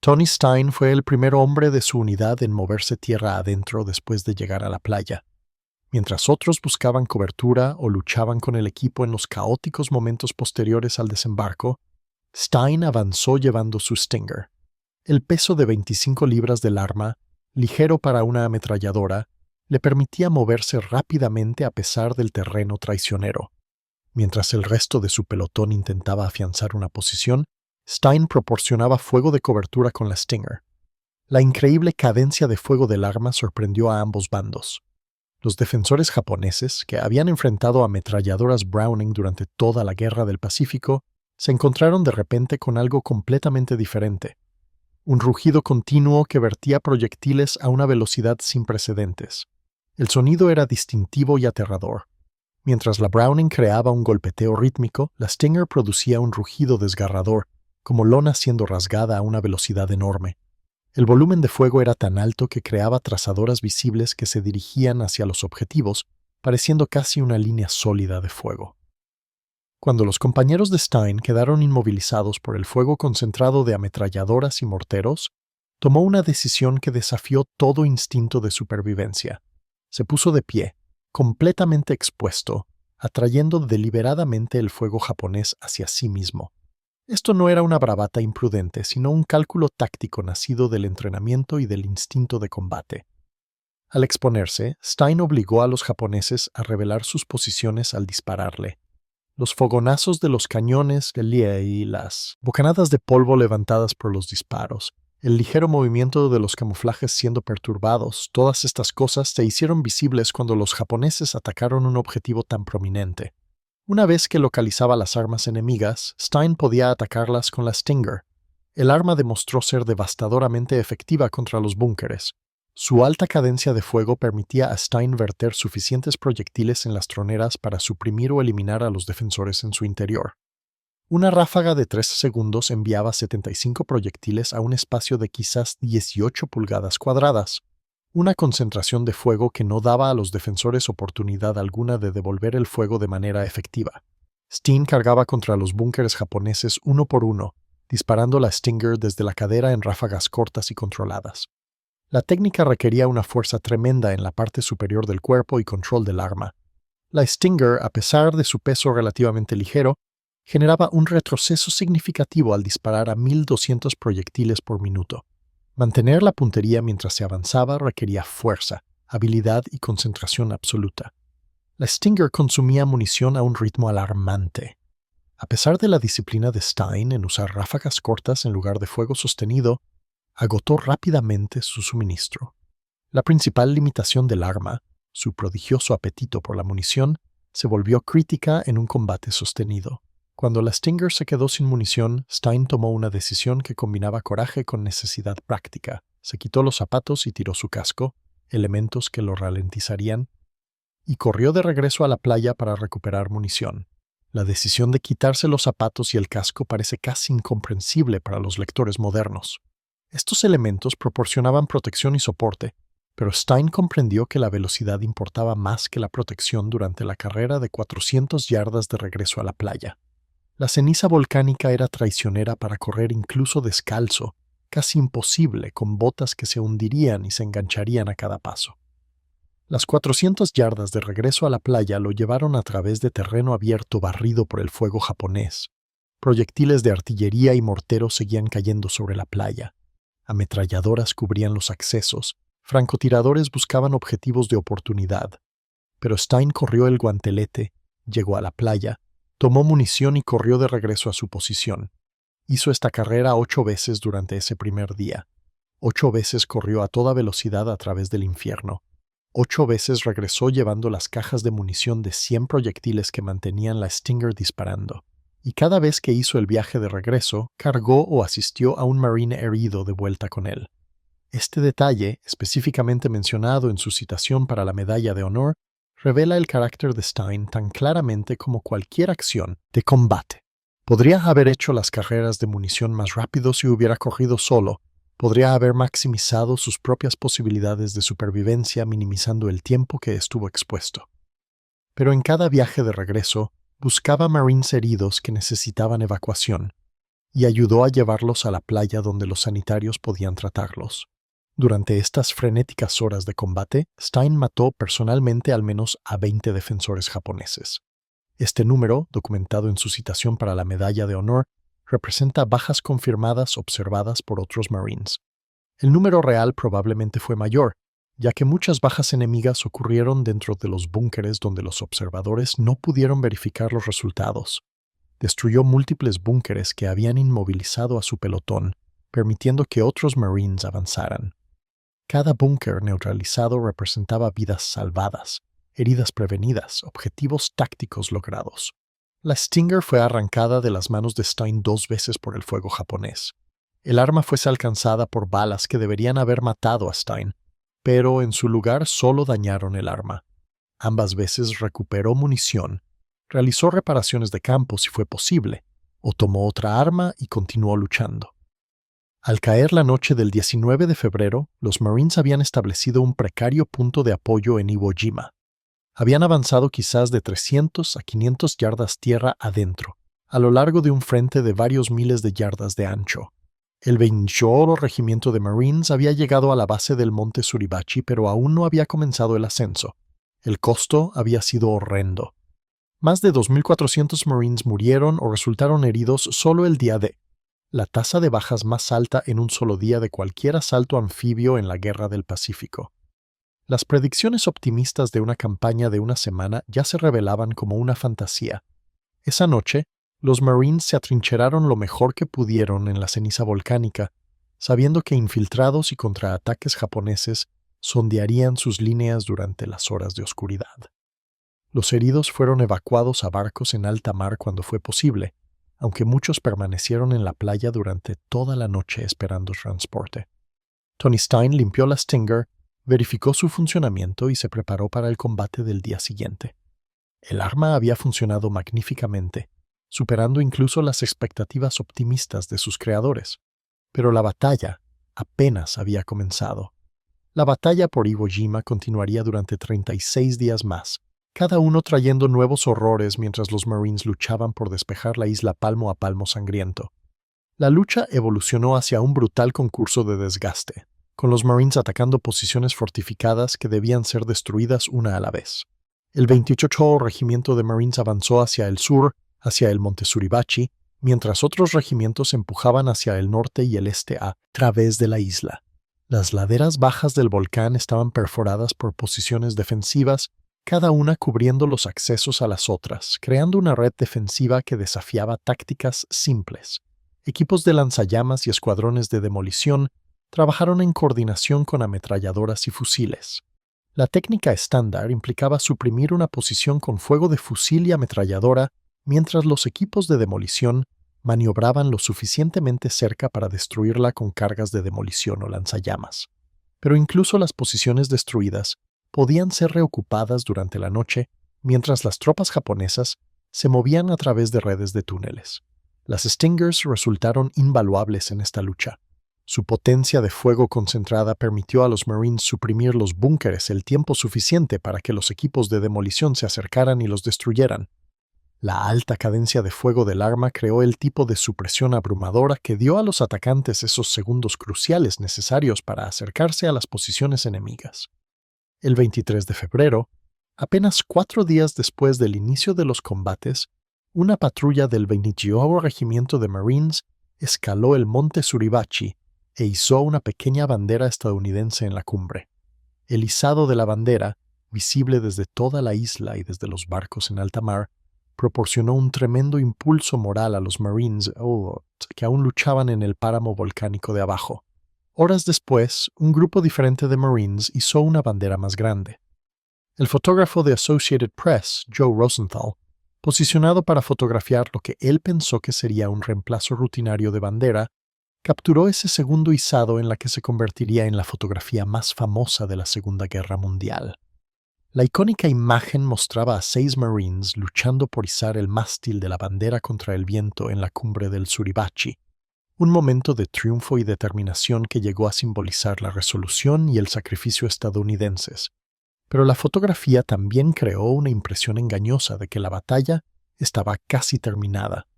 Tony Stein fue el primer hombre de su unidad en moverse tierra adentro después de llegar a la playa. Mientras otros buscaban cobertura o luchaban con el equipo en los caóticos momentos posteriores al desembarco, Stein avanzó llevando su Stinger. El peso de 25 libras del arma, ligero para una ametralladora, le permitía moverse rápidamente a pesar del terreno traicionero. Mientras el resto de su pelotón intentaba afianzar una posición, Stein proporcionaba fuego de cobertura con la Stinger. La increíble cadencia de fuego del arma sorprendió a ambos bandos. Los defensores japoneses, que habían enfrentado a ametralladoras Browning durante toda la Guerra del Pacífico, se encontraron de repente con algo completamente diferente. Un rugido continuo que vertía proyectiles a una velocidad sin precedentes. El sonido era distintivo y aterrador. Mientras la Browning creaba un golpeteo rítmico, la Stinger producía un rugido desgarrador, como lona siendo rasgada a una velocidad enorme. El volumen de fuego era tan alto que creaba trazadoras visibles que se dirigían hacia los objetivos, pareciendo casi una línea sólida de fuego. Cuando los compañeros de Stein quedaron inmovilizados por el fuego concentrado de ametralladoras y morteros, tomó una decisión que desafió todo instinto de supervivencia. Se puso de pie, completamente expuesto, atrayendo deliberadamente el fuego japonés hacia sí mismo. Esto no era una bravata imprudente, sino un cálculo táctico nacido del entrenamiento y del instinto de combate. Al exponerse, Stein obligó a los japoneses a revelar sus posiciones al dispararle. Los fogonazos de los cañones de Lie y las bocanadas de polvo levantadas por los disparos, el ligero movimiento de los camuflajes siendo perturbados, todas estas cosas se hicieron visibles cuando los japoneses atacaron un objetivo tan prominente. Una vez que localizaba las armas enemigas, Stein podía atacarlas con la Stinger. El arma demostró ser devastadoramente efectiva contra los búnkeres. Su alta cadencia de fuego permitía a Stein verter suficientes proyectiles en las troneras para suprimir o eliminar a los defensores en su interior. Una ráfaga de 3 segundos enviaba 75 proyectiles a un espacio de quizás 18 pulgadas cuadradas. Una concentración de fuego que no daba a los defensores oportunidad alguna de devolver el fuego de manera efectiva. Stein cargaba contra los búnkeres japoneses uno por uno, disparando la Stinger desde la cadera en ráfagas cortas y controladas. La técnica requería una fuerza tremenda en la parte superior del cuerpo y control del arma. La Stinger, a pesar de su peso relativamente ligero, generaba un retroceso significativo al disparar a 1200 proyectiles por minuto. Mantener la puntería mientras se avanzaba requería fuerza, habilidad y concentración absoluta. La Stinger consumía munición a un ritmo alarmante. A pesar de la disciplina de Stein en usar ráfagas cortas en lugar de fuego sostenido, agotó rápidamente su suministro. La principal limitación del arma, su prodigioso apetito por la munición, se volvió crítica en un combate sostenido. Cuando la Stinger se quedó sin munición, Stein tomó una decisión que combinaba coraje con necesidad práctica. Se quitó los zapatos y tiró su casco, elementos que lo ralentizarían, y corrió de regreso a la playa para recuperar munición. La decisión de quitarse los zapatos y el casco parece casi incomprensible para los lectores modernos. Estos elementos proporcionaban protección y soporte, pero Stein comprendió que la velocidad importaba más que la protección durante la carrera de 400 yardas de regreso a la playa. La ceniza volcánica era traicionera para correr incluso descalzo, casi imposible con botas que se hundirían y se engancharían a cada paso. Las 400 yardas de regreso a la playa lo llevaron a través de terreno abierto barrido por el fuego japonés. Proyectiles de artillería y morteros seguían cayendo sobre la playa. Ametralladoras cubrían los accesos. Francotiradores buscaban objetivos de oportunidad. Pero Stein corrió el guantelete, llegó a la playa, tomó munición y corrió de regreso a su posición. Hizo esta carrera 8 veces durante ese primer día. 8 veces corrió a toda velocidad a través del infierno. 8 veces regresó llevando las cajas de munición de 100 proyectiles que mantenían la Stinger disparando. Y cada vez que hizo el viaje de regreso, cargó o asistió a un marine herido de vuelta con él. Este detalle, específicamente mencionado en su citación para la Medalla de Honor, revela el carácter de Stein tan claramente como cualquier acción de combate. Podría haber hecho las carreras de munición más rápido si hubiera corrido solo. Podría haber maximizado sus propias posibilidades de supervivencia minimizando el tiempo que estuvo expuesto. Pero en cada viaje de regreso, buscaba marines heridos que necesitaban evacuación y ayudó a llevarlos a la playa donde los sanitarios podían tratarlos. Durante estas frenéticas horas de combate, Stein mató personalmente al menos a 20 defensores japoneses. Este número, documentado en su citación para la Medalla de Honor, representa bajas confirmadas observadas por otros marines. El número real probablemente fue mayor, ya que muchas bajas enemigas ocurrieron dentro de los búnkeres donde los observadores no pudieron verificar los resultados. Destruyó múltiples búnkeres que habían inmovilizado a su pelotón, permitiendo que otros marines avanzaran. Cada búnker neutralizado representaba vidas salvadas, heridas prevenidas, objetivos tácticos logrados. La Stinger fue arrancada de las manos de Stein 2 veces por el fuego japonés. El arma fuese alcanzada por balas que deberían haber matado a Stein, pero en su lugar solo dañaron el arma. Ambas veces recuperó munición, realizó reparaciones de campo si fue posible, o tomó otra arma y continuó luchando. Al caer la noche del 19 de febrero, los Marines habían establecido un precario punto de apoyo en Iwo Jima. Habían avanzado quizás de 300 a 500 yardas tierra adentro, a lo largo de un frente de varios miles de yardas de ancho. El 28º Regimiento de Marines había llegado a la base del monte Suribachi, pero aún no había comenzado el ascenso. El costo había sido horrendo. Más de 2.400 Marines murieron o resultaron heridos solo el día D, la tasa de bajas más alta en un solo día de cualquier asalto anfibio en la Guerra del Pacífico. Las predicciones optimistas de una campaña de una semana ya se revelaban como una fantasía. Esa noche, los Marines se atrincheraron lo mejor que pudieron en la ceniza volcánica, sabiendo que infiltrados y contraataques japoneses sondearían sus líneas durante las horas de oscuridad. Los heridos fueron evacuados a barcos en alta mar cuando fue posible, aunque muchos permanecieron en la playa durante toda la noche esperando transporte. Tony Stein limpió la Stinger, verificó su funcionamiento y se preparó para el combate del día siguiente. El arma había funcionado magníficamente, superando incluso las expectativas optimistas de sus creadores. Pero la batalla apenas había comenzado. La batalla por Iwo Jima continuaría durante 36 días más, cada uno trayendo nuevos horrores mientras los Marines luchaban por despejar la isla palmo a palmo sangriento. La lucha evolucionó hacia un brutal concurso de desgaste, con los Marines atacando posiciones fortificadas que debían ser destruidas una a la vez. El 28º Regimiento de Marines avanzó hacia el sur, hacia el monte Suribachi, mientras otros regimientos empujaban hacia el norte y el este a través de la isla. Las laderas bajas del volcán estaban perforadas por posiciones defensivas, cada una cubriendo los accesos a las otras, creando una red defensiva que desafiaba tácticas simples. Equipos de lanzallamas y escuadrones de demolición trabajaron en coordinación con ametralladoras y fusiles. La técnica estándar implicaba suprimir una posición con fuego de fusil y ametralladora, mientras los equipos de demolición maniobraban lo suficientemente cerca para destruirla con cargas de demolición o lanzallamas. Pero incluso las posiciones destruidas podían ser reocupadas durante la noche, mientras las tropas japonesas se movían a través de redes de túneles. Las Stingers resultaron invaluables en esta lucha. Su potencia de fuego concentrada permitió a los Marines suprimir los búnkeres el tiempo suficiente para que los equipos de demolición se acercaran y los destruyeran. La alta cadencia de fuego del arma creó el tipo de supresión abrumadora que dio a los atacantes esos segundos cruciales necesarios para acercarse a las posiciones enemigas. El 23 de febrero, apenas 4 días después del inicio de los combates, una patrulla del 28º Regimiento de Marines escaló el monte Suribachi e izó una pequeña bandera estadounidense en la cumbre. El izado de la bandera, visible desde toda la isla y desde los barcos en alta mar, proporcionó un tremendo impulso moral a los Marines que aún luchaban en el páramo volcánico de abajo. Horas después, un grupo diferente de Marines izó una bandera más grande. El fotógrafo de Associated Press, Joe Rosenthal, posicionado para fotografiar lo que él pensó que sería un reemplazo rutinario de bandera, capturó ese segundo izado en la que se convertiría en la fotografía más famosa de la Segunda Guerra Mundial. La icónica imagen mostraba a 6 Marines luchando por izar el mástil de la bandera contra el viento en la cumbre del Suribachi, un momento de triunfo y determinación que llegó a simbolizar la resolución y el sacrificio estadounidenses. Pero la fotografía también creó una impresión engañosa de que la batalla estaba casi terminada.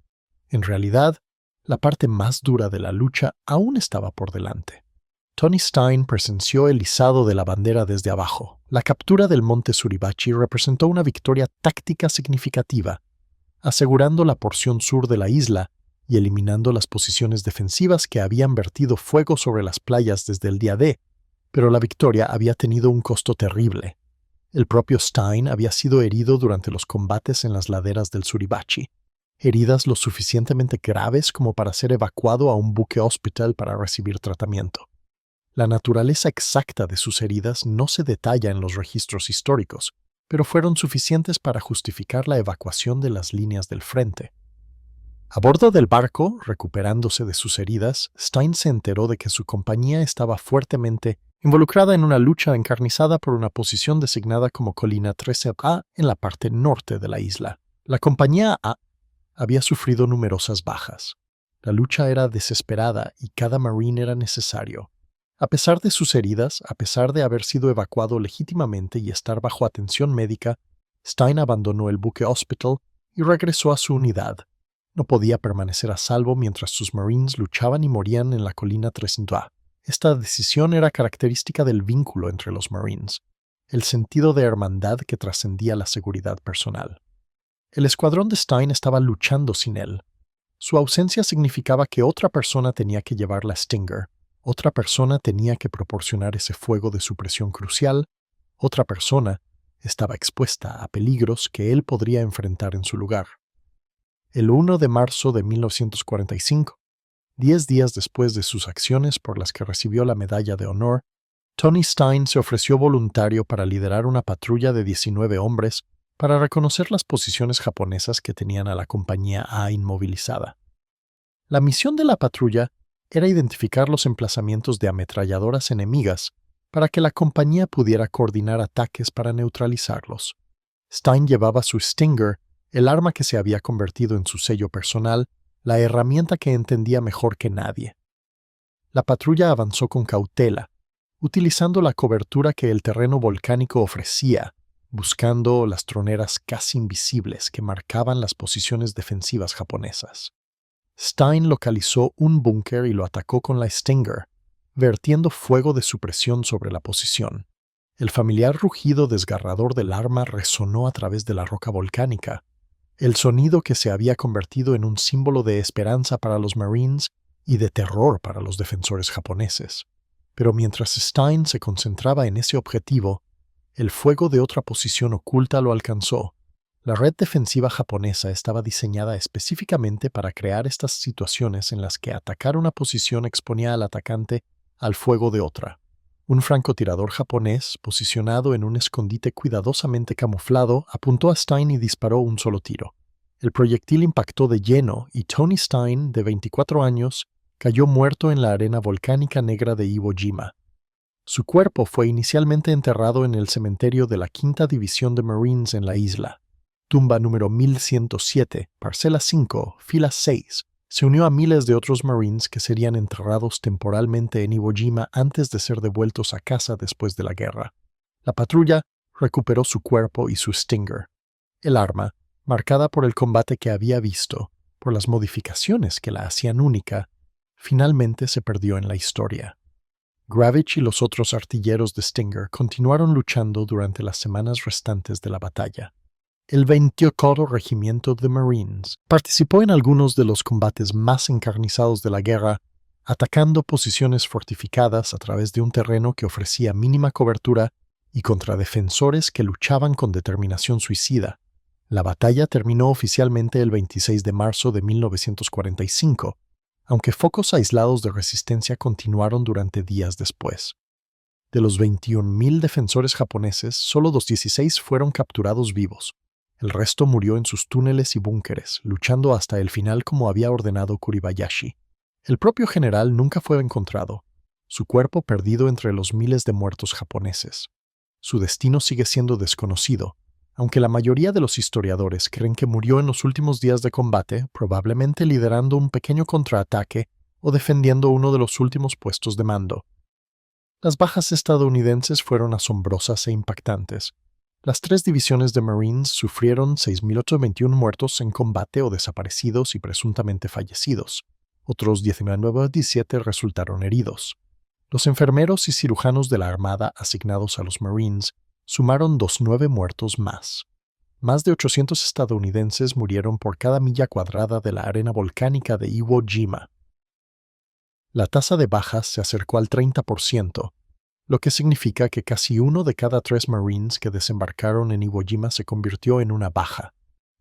En realidad, la parte más dura de la lucha aún estaba por delante. Tony Stein presenció el izado de la bandera desde abajo. La captura del monte Suribachi representó una victoria táctica significativa, asegurando la porción sur de la isla y eliminando las posiciones defensivas que habían vertido fuego sobre las playas desde el día D, pero la victoria había tenido un costo terrible. El propio Stein había sido herido durante los combates en las laderas del Suribachi, heridas lo suficientemente graves como para ser evacuado a un buque hospital para recibir tratamiento. La naturaleza exacta de sus heridas no se detalla en los registros históricos, pero fueron suficientes para justificar la evacuación de las líneas del frente. A bordo del barco, recuperándose de sus heridas, Stein se enteró de que su compañía estaba fuertemente involucrada en una lucha encarnizada por una posición designada como Colina 13A en la parte norte de la isla. La compañía A había sufrido numerosas bajas. La lucha era desesperada y cada marine era necesario. A pesar de sus heridas, a pesar de haber sido evacuado legítimamente y estar bajo atención médica, Stein abandonó el buque Hospital y regresó a su unidad. No podía permanecer a salvo mientras sus Marines luchaban y morían en la colina 3A. Esta decisión era característica del vínculo entre los Marines, el sentido de hermandad que trascendía la seguridad personal. El escuadrón de Stein estaba luchando sin él. Su ausencia significaba que otra persona tenía que llevar la Stinger, otra persona tenía que proporcionar ese fuego de supresión crucial, otra persona estaba expuesta a peligros que él podría enfrentar en su lugar. El 1 de marzo de 1945, 10 días después de sus acciones por las que recibió la Medalla de Honor, Tony Stein se ofreció voluntario para liderar una patrulla de 19 hombres para reconocer las posiciones japonesas que tenían a la compañía A inmovilizada. La misión de la patrulla era identificar los emplazamientos de ametralladoras enemigas para que la compañía pudiera coordinar ataques para neutralizarlos. Stein llevaba su Stinger, el arma que se había convertido en su sello personal, la herramienta que entendía mejor que nadie. La patrulla avanzó con cautela, utilizando la cobertura que el terreno volcánico ofrecía, buscando las troneras casi invisibles que marcaban las posiciones defensivas japonesas. Stein localizó un búnker y lo atacó con la Stinger, vertiendo fuego de supresión sobre la posición. El familiar rugido desgarrador del arma resonó a través de la roca volcánica, el sonido que se había convertido en un símbolo de esperanza para los Marines y de terror para los defensores japoneses. Pero mientras Stein se concentraba en ese objetivo, el fuego de otra posición oculta lo alcanzó. La red defensiva japonesa estaba diseñada específicamente para crear estas situaciones en las que atacar una posición exponía al atacante al fuego de otra. Un francotirador japonés, posicionado en un escondite cuidadosamente camuflado, apuntó a Stein y disparó un solo tiro. El proyectil impactó de lleno y Tony Stein, de 24 años, cayó muerto en la arena volcánica negra de Iwo Jima. Su cuerpo fue inicialmente enterrado en el cementerio de la 5ª División de Marines en la isla. tumba número 1107, parcela 5, fila 6, se unió a miles de otros Marines que serían enterrados temporalmente en Iwo Jima antes de ser devueltos a casa después de la guerra. La patrulla recuperó su cuerpo y su Stinger. El arma, marcada por el combate que había visto, por las modificaciones que la hacían única, finalmente se perdió en la historia. Gravich y los otros artilleros de Stinger continuaron luchando durante las semanas restantes de la batalla. El 24º Regimiento de Marines participó en algunos de los combates más encarnizados de la guerra, atacando posiciones fortificadas a través de un terreno que ofrecía mínima cobertura y contra defensores que luchaban con determinación suicida. La batalla terminó oficialmente el 26 de marzo de 1945, aunque focos aislados de resistencia continuaron durante días después. De los 21.000 defensores japoneses, solo los 16 fueron capturados vivos. El resto murió en sus túneles y búnkeres, luchando hasta el final como había ordenado Kuribayashi. El propio general nunca fue encontrado, su cuerpo perdido entre los miles de muertos japoneses. Su destino sigue siendo desconocido, aunque la mayoría de los historiadores creen que murió en los últimos días de combate, probablemente liderando un pequeño contraataque o defendiendo uno de los últimos puestos de mando. Las bajas estadounidenses fueron asombrosas e impactantes. Las 3 divisiones de Marines sufrieron 6.821 muertos en combate o desaparecidos y presuntamente fallecidos. Otros 19.017 resultaron heridos. Los enfermeros y cirujanos de la Armada asignados a los Marines sumaron 29 muertos más. Más de 800 estadounidenses murieron por cada milla cuadrada de la arena volcánica de Iwo Jima. La tasa de bajas se acercó al 30%, lo que significa que casi 1 de cada 3 Marines que desembarcaron en Iwo Jima se convirtió en una baja.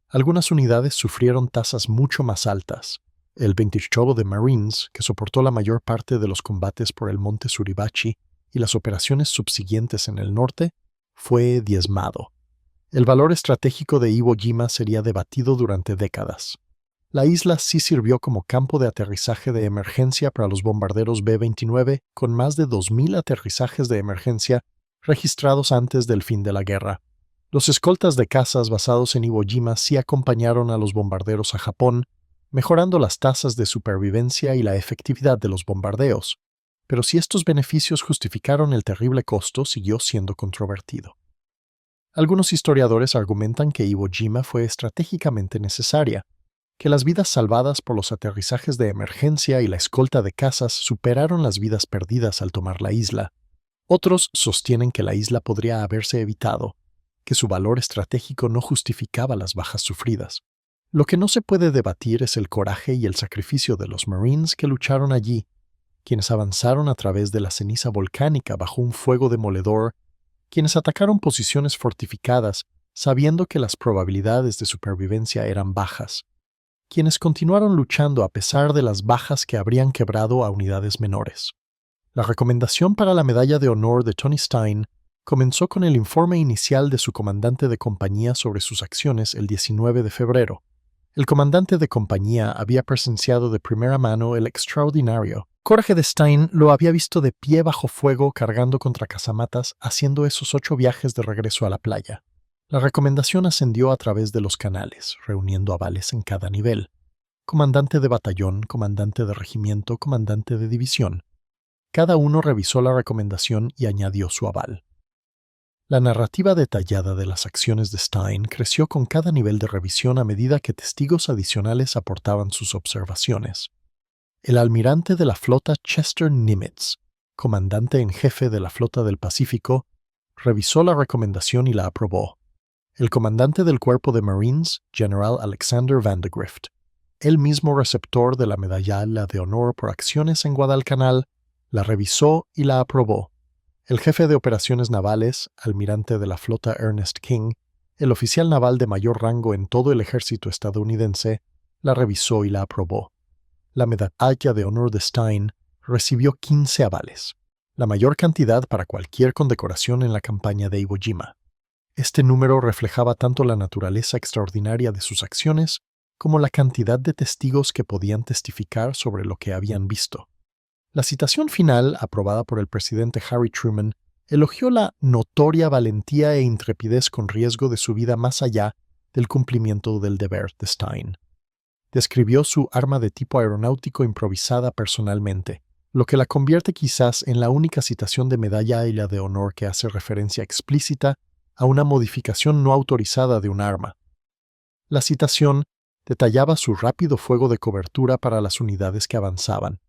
Algunas unidades sufrieron tasas mucho más altas. El 28º de Marines, que soportó la mayor parte de los combates por el monte Suribachi y las operaciones subsiguientes en el norte, fue diezmado. El valor estratégico de Iwo Jima sería debatido durante décadas. La isla sí sirvió como campo de aterrizaje de emergencia para los bombarderos B-29, con más de 2.000 aterrizajes de emergencia registrados antes del fin de la guerra. Los escoltas de cazas basados en Iwo Jima sí acompañaron a los bombarderos a Japón, mejorando las tasas de supervivencia y la efectividad de los bombardeos. Pero si estos beneficios justificaron el terrible costo, siguió siendo controvertido. Algunos historiadores argumentan que Iwo Jima fue estratégicamente necesaria, que las vidas salvadas por los aterrizajes de emergencia y la escolta de cazas superaron las vidas perdidas al tomar la isla. Otros sostienen que la isla podría haberse evitado, que su valor estratégico no justificaba las bajas sufridas. Lo que no se puede debatir es el coraje y el sacrificio de los Marines que lucharon allí, quienes avanzaron a través de la ceniza volcánica bajo un fuego demoledor, quienes atacaron posiciones fortificadas sabiendo que las probabilidades de supervivencia eran bajas, quienes continuaron luchando a pesar de las bajas que habrían quebrado a unidades menores. La recomendación para la medalla de honor de Tony Stein comenzó con el informe inicial de su comandante de compañía sobre sus acciones el 19 de febrero. El comandante de compañía había presenciado de primera mano el extraordinario coraje de Stein, lo había visto de pie bajo fuego cargando contra casamatas haciendo esos 8 viajes de regreso a la playa. La recomendación ascendió a través de los canales, reuniendo avales en cada nivel. Comandante de batallón, comandante de regimiento, comandante de división. Cada uno revisó la recomendación y añadió su aval. La narrativa detallada de las acciones de Stein creció con cada nivel de revisión a medida que testigos adicionales aportaban sus observaciones. El almirante de la flota Chester Nimitz, comandante en jefe de la flota del Pacífico, revisó la recomendación y la aprobó. El comandante del cuerpo de Marines, General Alexander Vandegrift, el mismo receptor de la medalla de honor por acciones en Guadalcanal, la revisó y la aprobó. El jefe de operaciones navales, almirante de la flota Ernest King, el oficial naval de mayor rango en todo el ejército estadounidense, la revisó y la aprobó. La medalla de honor de Stein recibió 15 avales, la mayor cantidad para cualquier condecoración en la campaña de Iwo Jima. Este número reflejaba tanto la naturaleza extraordinaria de sus acciones como la cantidad de testigos que podían testificar sobre lo que habían visto. La citación final, aprobada por el presidente Harry Truman, elogió la notoria valentía e intrepidez con riesgo de su vida más allá del cumplimiento del deber de Stein. Describió su arma de tipo aeronáutico improvisada personalmente, lo que la convierte quizás en la única citación de medalla aérea de honor que hace referencia explícita a una modificación no autorizada de un arma. La citación detallaba su rápido fuego de cobertura para las unidades que avanzaban,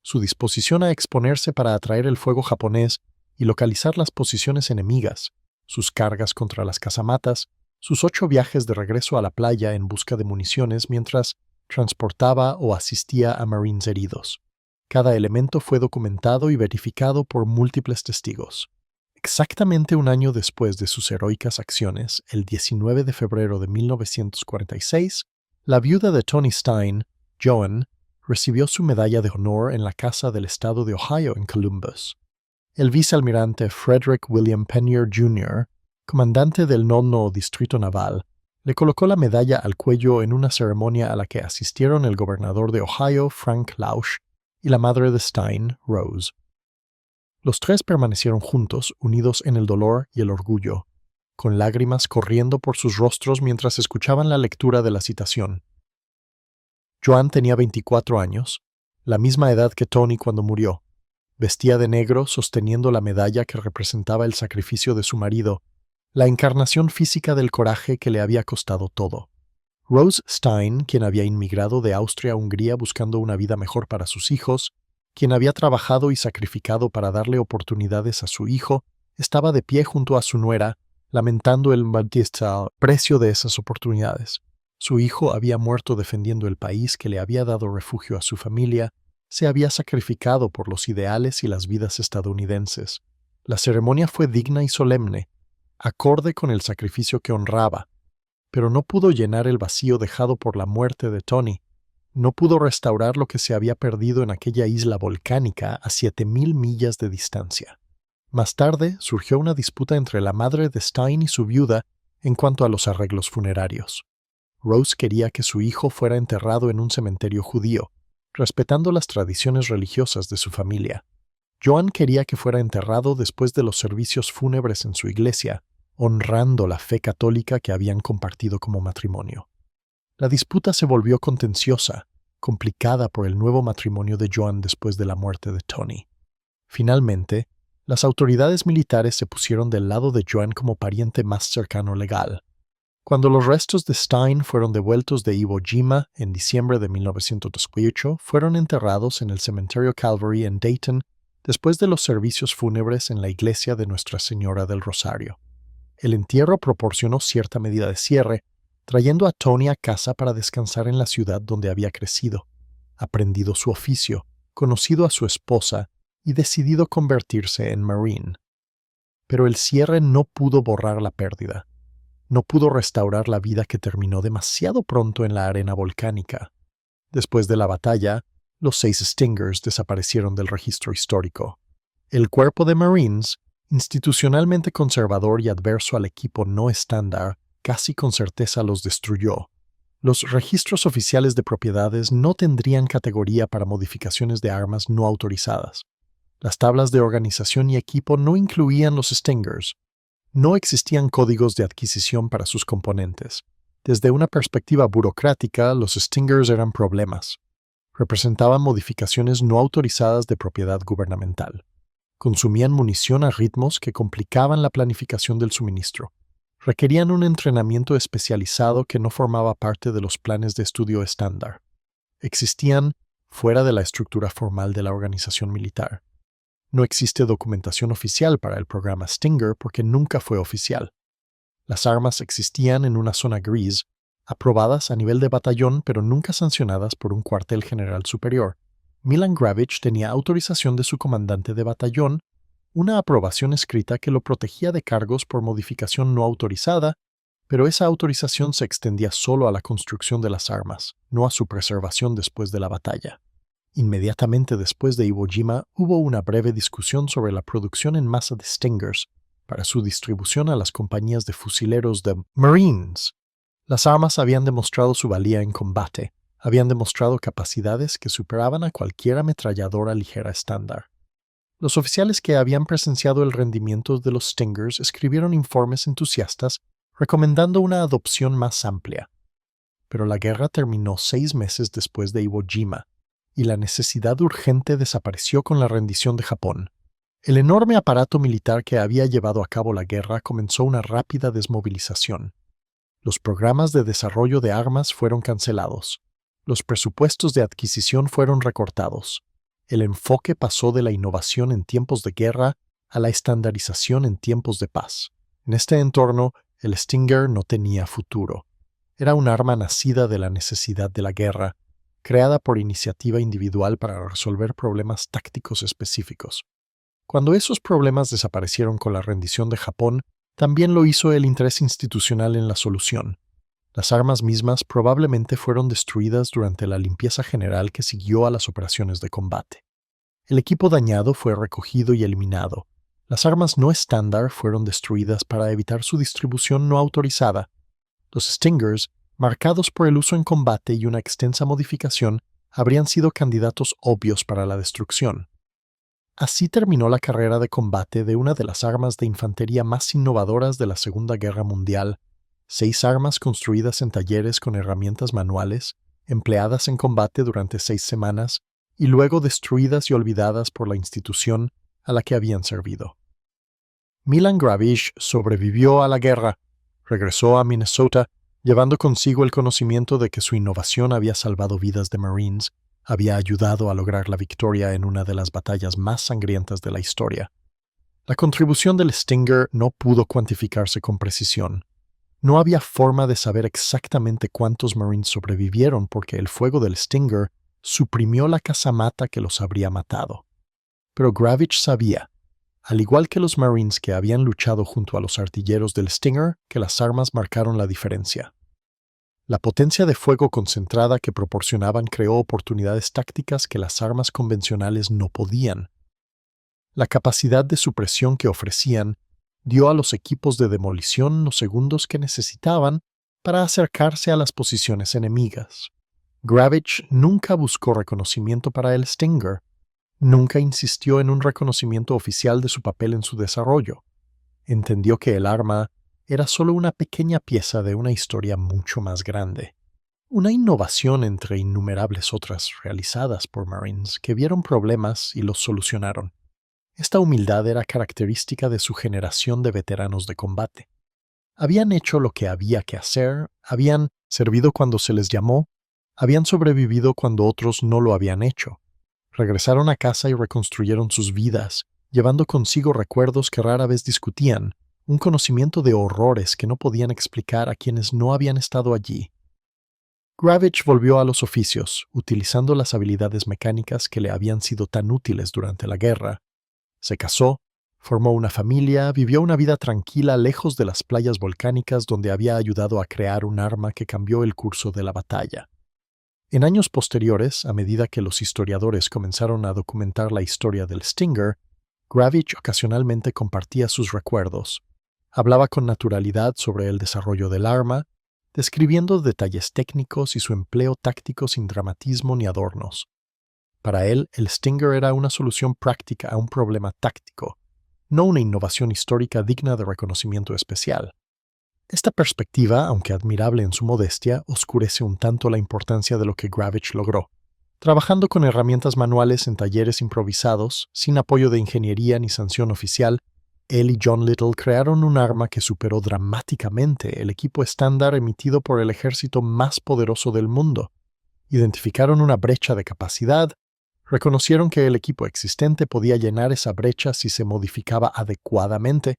su disposición a exponerse para atraer el fuego japonés y localizar las posiciones enemigas, sus cargas contra las casamatas, sus 8 viajes de regreso a la playa en busca de municiones mientras transportaba o asistía a marines heridos. Cada elemento fue documentado y verificado por múltiples testigos. Exactamente un año después de sus heroicas acciones, el 19 de febrero de 1946, la viuda de Tony Stein, Joan, recibió su medalla de honor en la Casa del Estado de Ohio en Columbus. El vicealmirante Frederick William Pennier Jr., comandante del 9º Distrito Naval, le colocó la medalla al cuello en una ceremonia a la que asistieron el gobernador de Ohio, Frank Lausch, y la madre de Stein, Rose. Los tres permanecieron juntos, unidos en el dolor y el orgullo, con lágrimas corriendo por sus rostros mientras escuchaban la lectura de la citación. Joan tenía 24 años, la misma edad que Tony cuando murió. Vestía de negro sosteniendo la medalla que representaba el sacrificio de su marido, la encarnación física del coraje que le había costado todo. Rose Stein, quien había inmigrado de Austria a Hungría buscando una vida mejor para sus hijos, quien había trabajado y sacrificado para darle oportunidades a su hijo, estaba de pie junto a su nuera, lamentando el precio de esas oportunidades. Su hijo había muerto defendiendo el país que le había dado refugio a su familia, se había sacrificado por los ideales y las vidas estadounidenses. La ceremonia fue digna y solemne, acorde con el sacrificio que honraba, pero no pudo llenar el vacío dejado por la muerte de Tony. No pudo restaurar lo que se había perdido en aquella isla volcánica a 7,000 millas de distancia. Más tarde surgió una disputa entre la madre de Stein y su viuda en cuanto a los arreglos funerarios. Rose quería que su hijo fuera enterrado en un cementerio judío, respetando las tradiciones religiosas de su familia. Joan quería que fuera enterrado después de los servicios fúnebres en su iglesia, honrando la fe católica que habían compartido como matrimonio. La disputa se volvió contenciosa, complicada por el nuevo matrimonio de Joan después de la muerte de Tony. Finalmente, las autoridades militares se pusieron del lado de Joan como pariente más cercano legal. Cuando los restos de Stein fueron devueltos de Iwo Jima en diciembre de 1918, fueron enterrados en el cementerio Calvary en Dayton después de los servicios fúnebres en la iglesia de Nuestra Señora del Rosario. El entierro proporcionó cierta medida de cierre, trayendo a Tony a casa para descansar en la ciudad donde había crecido, aprendido su oficio, conocido a su esposa y decidido convertirse en Marine. Pero el cierre no pudo borrar la pérdida. No pudo restaurar la vida que terminó demasiado pronto en la arena volcánica. Después de la batalla, los 6 Stingers desaparecieron del registro histórico. El cuerpo de Marines, institucionalmente conservador y adverso al equipo no estándar, casi con certeza los destruyó. Los registros oficiales de propiedades no tendrían categoría para modificaciones de armas no autorizadas. Las tablas de organización y equipo no incluían los Stingers. No existían códigos de adquisición para sus componentes. Desde una perspectiva burocrática, los Stingers eran problemas. Representaban modificaciones no autorizadas de propiedad gubernamental. Consumían munición a ritmos que complicaban la planificación del suministro. Requerían un entrenamiento especializado que no formaba parte de los planes de estudio estándar. Existían fuera de la estructura formal de la organización militar. No existe documentación oficial para el programa Stinger porque nunca fue oficial. Las armas existían en una zona gris, aprobadas a nivel de batallón pero nunca sancionadas por un cuartel general superior. Milan Gravich tenía autorización de su comandante de batallón, una aprobación escrita que lo protegía de cargos por modificación no autorizada, pero esa autorización se extendía solo a la construcción de las armas, no a su preservación después de la batalla. Inmediatamente después de Iwo Jima hubo una breve discusión sobre la producción en masa de Stingers para su distribución a las compañías de fusileros de Marines. Las armas habían demostrado su valía en combate, habían demostrado capacidades que superaban a cualquier ametralladora ligera estándar. Los oficiales que habían presenciado el rendimiento de los Stingers escribieron informes entusiastas recomendando una adopción más amplia. Pero la guerra terminó 6 meses después de Iwo Jima, y la necesidad urgente desapareció con la rendición de Japón. El enorme aparato militar que había llevado a cabo la guerra comenzó una rápida desmovilización. Los programas de desarrollo de armas fueron cancelados. Los presupuestos de adquisición fueron recortados. El enfoque pasó de la innovación en tiempos de guerra a la estandarización en tiempos de paz. En este entorno, el Stinger no tenía futuro. Era un arma nacida de la necesidad de la guerra, creada por iniciativa individual para resolver problemas tácticos específicos. Cuando esos problemas desaparecieron con la rendición de Japón, también lo hizo el interés institucional en la solución. Las armas mismas probablemente fueron destruidas durante la limpieza general que siguió a las operaciones de combate. El equipo dañado fue recogido y eliminado. Las armas no estándar fueron destruidas para evitar su distribución no autorizada. Los Stingers, marcados por el uso en combate y una extensa modificación, habrían sido candidatos obvios para la destrucción. Así terminó la carrera de combate de una de las armas de infantería más innovadoras de la Segunda Guerra Mundial, 6 armas construidas en talleres con herramientas manuales, empleadas en combate durante 6 semanas y luego destruidas y olvidadas por la institución a la que habían servido. Milan Gravich sobrevivió a la guerra, regresó a Minnesota, llevando consigo el conocimiento de que su innovación había salvado vidas de Marines, había ayudado a lograr la victoria en una de las batallas más sangrientas de la historia. La contribución del Stinger no pudo cuantificarse con precisión. No había forma de saber exactamente cuántos Marines sobrevivieron porque el fuego del Stinger suprimió la casamata que los habría matado. Pero Gravich sabía, al igual que los Marines que habían luchado junto a los artilleros del Stinger, que las armas marcaron la diferencia. La potencia de fuego concentrada que proporcionaban creó oportunidades tácticas que las armas convencionales no podían. La capacidad de supresión que ofrecían dio a los equipos de demolición los segundos que necesitaban para acercarse a las posiciones enemigas. Gravich nunca buscó reconocimiento para el Stinger. Nunca insistió en un reconocimiento oficial de su papel en su desarrollo. Entendió que el arma era solo una pequeña pieza de una historia mucho más grande. Una innovación entre innumerables otras realizadas por Marines que vieron problemas y los solucionaron. Esta humildad era característica de su generación de veteranos de combate. Habían hecho lo que había que hacer, habían servido cuando se les llamó, habían sobrevivido cuando otros no lo habían hecho. Regresaron a casa y reconstruyeron sus vidas, llevando consigo recuerdos que rara vez discutían, un conocimiento de horrores que no podían explicar a quienes no habían estado allí. Gravich volvió a los oficios, utilizando las habilidades mecánicas que le habían sido tan útiles durante la guerra. Se casó, formó una familia, vivió una vida tranquila lejos de las playas volcánicas donde había ayudado a crear un arma que cambió el curso de la batalla. En años posteriores, a medida que los historiadores comenzaron a documentar la historia del Stinger, Gravich ocasionalmente compartía sus recuerdos. Hablaba con naturalidad sobre el desarrollo del arma, describiendo detalles técnicos y su empleo táctico sin dramatismo ni adornos. Para él, el Stinger era una solución práctica a un problema táctico, no una innovación histórica digna de reconocimiento especial. Esta perspectiva, aunque admirable en su modestia, oscurece un tanto la importancia de lo que Gravich logró. Trabajando con herramientas manuales en talleres improvisados, sin apoyo de ingeniería ni sanción oficial, él y John Little crearon un arma que superó dramáticamente el equipo estándar emitido por el ejército más poderoso del mundo. Identificaron una brecha de capacidad, reconocieron que el equipo existente podía llenar esa brecha si se modificaba adecuadamente,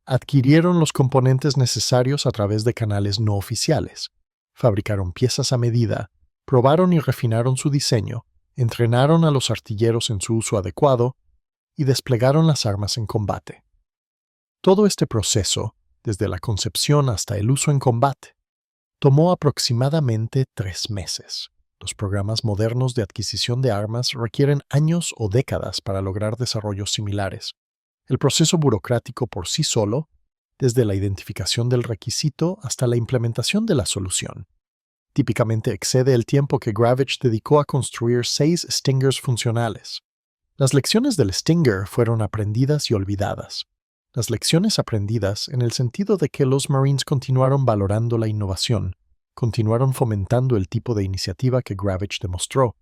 adquirieron los componentes necesarios a través de canales no oficiales, fabricaron piezas a medida, probaron y refinaron su diseño, entrenaron a los artilleros en su uso adecuado y desplegaron las armas en combate. Todo este proceso, desde la concepción hasta el uso en combate, tomó aproximadamente 3 meses. Los programas modernos de adquisición de armas requieren años o décadas para lograr desarrollos similares. El proceso burocrático por sí solo, desde la identificación del requisito hasta la implementación de la solución, típicamente excede el tiempo que Gravich dedicó a construir 6 Stingers funcionales. Las lecciones del Stinger fueron aprendidas y olvidadas. Las lecciones aprendidas en el sentido de que los Marines continuaron valorando la innovación, continuaron fomentando el tipo de iniciativa que Gravich demostró.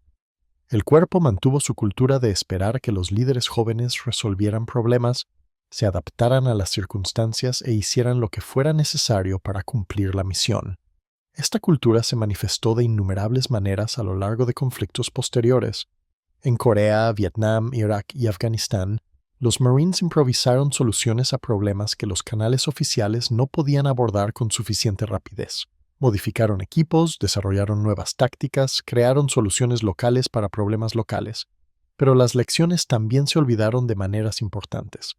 El cuerpo mantuvo su cultura de esperar que los líderes jóvenes resolvieran problemas, se adaptaran a las circunstancias e hicieran lo que fuera necesario para cumplir la misión. Esta cultura se manifestó de innumerables maneras a lo largo de conflictos posteriores. En Corea, Vietnam, Irak y Afganistán, los Marines improvisaron soluciones a problemas que los canales oficiales no podían abordar con suficiente rapidez. Modificaron equipos, desarrollaron nuevas tácticas, crearon soluciones locales para problemas locales. Pero las lecciones también se olvidaron de maneras importantes.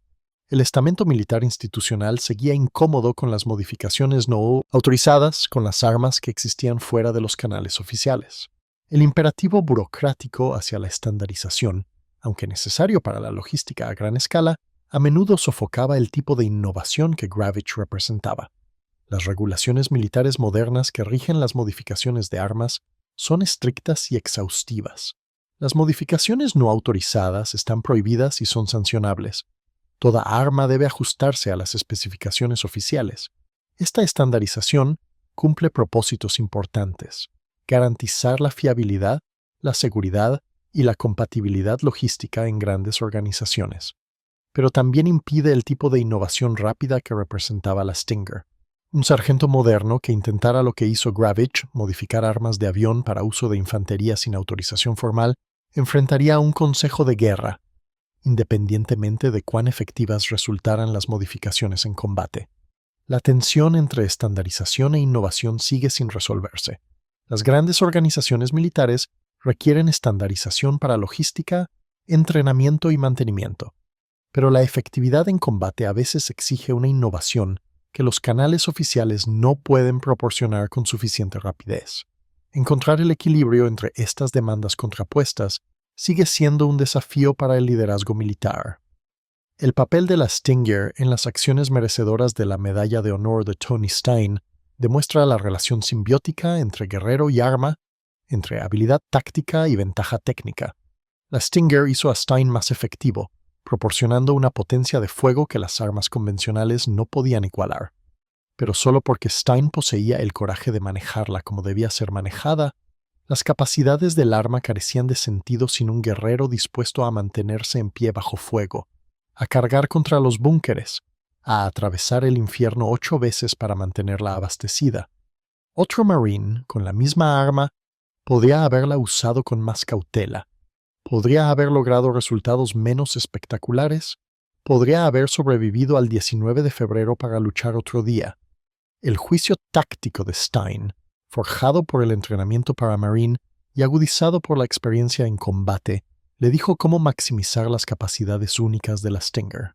El estamento militar institucional seguía incómodo con las modificaciones no autorizadas con las armas que existían fuera de los canales oficiales. El imperativo burocrático hacia la estandarización, aunque necesario para la logística a gran escala, a menudo sofocaba el tipo de innovación que Gravich representaba. Las regulaciones militares modernas que rigen las modificaciones de armas son estrictas y exhaustivas. Las modificaciones no autorizadas están prohibidas y son sancionables. Toda arma debe ajustarse a las especificaciones oficiales. Esta estandarización cumple propósitos importantes: garantizar la fiabilidad, la seguridad y la compatibilidad logística en grandes organizaciones. Pero también impide el tipo de innovación rápida que representaba la Stinger. Un sargento moderno que intentara lo que hizo Gravich, modificar armas de avión para uso de infantería sin autorización formal, enfrentaría a un consejo de guerra, independientemente de cuán efectivas resultaran las modificaciones en combate. La tensión entre estandarización e innovación sigue sin resolverse. Las grandes organizaciones militares requieren estandarización para logística, entrenamiento y mantenimiento, pero la efectividad en combate a veces exige una innovación que los canales oficiales no pueden proporcionar con suficiente rapidez. Encontrar el equilibrio entre estas demandas contrapuestas sigue siendo un desafío para el liderazgo militar. El papel de la Stinger en las acciones merecedoras de la Medalla de Honor de Tony Stein demuestra la relación simbiótica entre guerrero y arma, entre habilidad táctica y ventaja técnica. La Stinger hizo a Stein más efectivo, proporcionando una potencia de fuego que las armas convencionales no podían igualar. Pero solo porque Stein poseía el coraje de manejarla como debía ser manejada, las capacidades del arma carecían de sentido sin un guerrero dispuesto a mantenerse en pie bajo fuego, a cargar contra los búnkeres, a atravesar el infierno 8 veces para mantenerla abastecida. Otro Marine, con la misma arma, podría haberla usado con más cautela. Podría haber logrado resultados menos espectaculares. Podría haber sobrevivido al 19 de febrero para luchar otro día. El juicio táctico de Stein, forjado por el entrenamiento para Marine y agudizado por la experiencia en combate, le dijo cómo maximizar las capacidades únicas de la Stinger.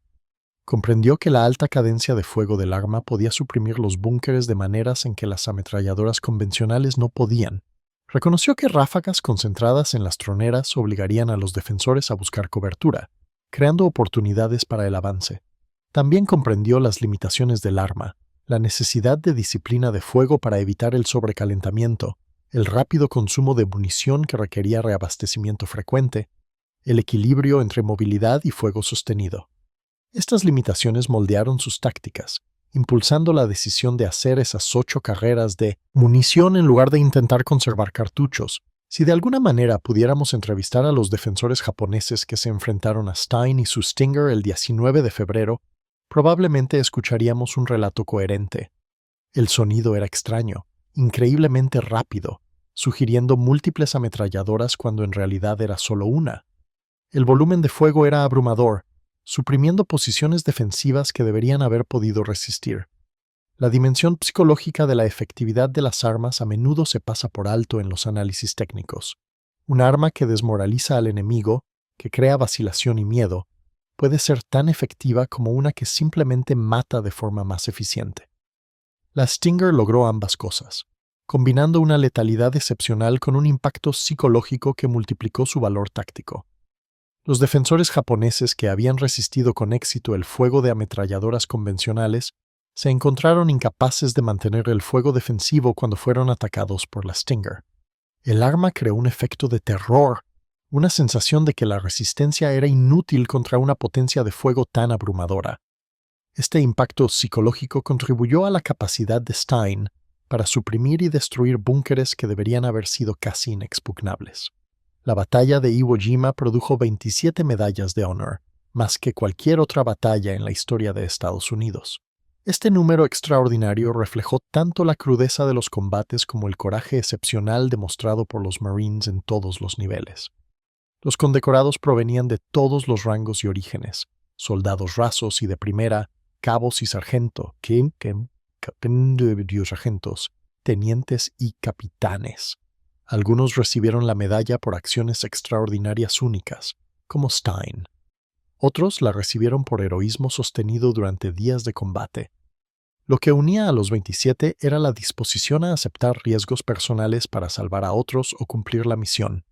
Comprendió que la alta cadencia de fuego del arma podía suprimir los búnkeres de maneras en que las ametralladoras convencionales no podían. Reconoció que ráfagas concentradas en las troneras obligarían a los defensores a buscar cobertura, creando oportunidades para el avance. También comprendió las limitaciones del arma, la necesidad de disciplina de fuego para evitar el sobrecalentamiento, el rápido consumo de munición que requería reabastecimiento frecuente, el equilibrio entre movilidad y fuego sostenido. Estas limitaciones moldearon sus tácticas, impulsando la decisión de hacer esas 8 carreras de munición en lugar de intentar conservar cartuchos. Si de alguna manera pudiéramos entrevistar a los defensores japoneses que se enfrentaron a Stein y su Stinger el 19 de febrero, probablemente escucharíamos un relato coherente. El sonido era extraño, increíblemente rápido, sugiriendo múltiples ametralladoras cuando en realidad era solo una. El volumen de fuego era abrumador, suprimiendo posiciones defensivas que deberían haber podido resistir. La dimensión psicológica de la efectividad de las armas a menudo se pasa por alto en los análisis técnicos. Un arma que desmoraliza al enemigo, que crea vacilación y miedo, puede ser tan efectiva como una que simplemente mata de forma más eficiente. La Stinger logró ambas cosas, combinando una letalidad excepcional con un impacto psicológico que multiplicó su valor táctico. Los defensores japoneses que habían resistido con éxito el fuego de ametralladoras convencionales se encontraron incapaces de mantener el fuego defensivo cuando fueron atacados por la Stinger. El arma creó un efecto de terror, una sensación de que la resistencia era inútil contra una potencia de fuego tan abrumadora. Este impacto psicológico contribuyó a la capacidad de Stein para suprimir y destruir búnkeres que deberían haber sido casi inexpugnables. La batalla de Iwo Jima produjo 27 medallas de honor, más que cualquier otra batalla en la historia de Estados Unidos. Este número extraordinario reflejó tanto la crudeza de los combates como el coraje excepcional demostrado por los Marines en todos los niveles. Los condecorados provenían de todos los rangos y orígenes: soldados rasos y de primera, cabos y sargentos, sargentos, tenientes y capitanes. Algunos recibieron la medalla por acciones extraordinarias únicas, como Stein. Otros la recibieron por heroísmo sostenido durante días de combate. Lo que unía a los 27 era la disposición a aceptar riesgos personales para salvar a otros o cumplir la misión.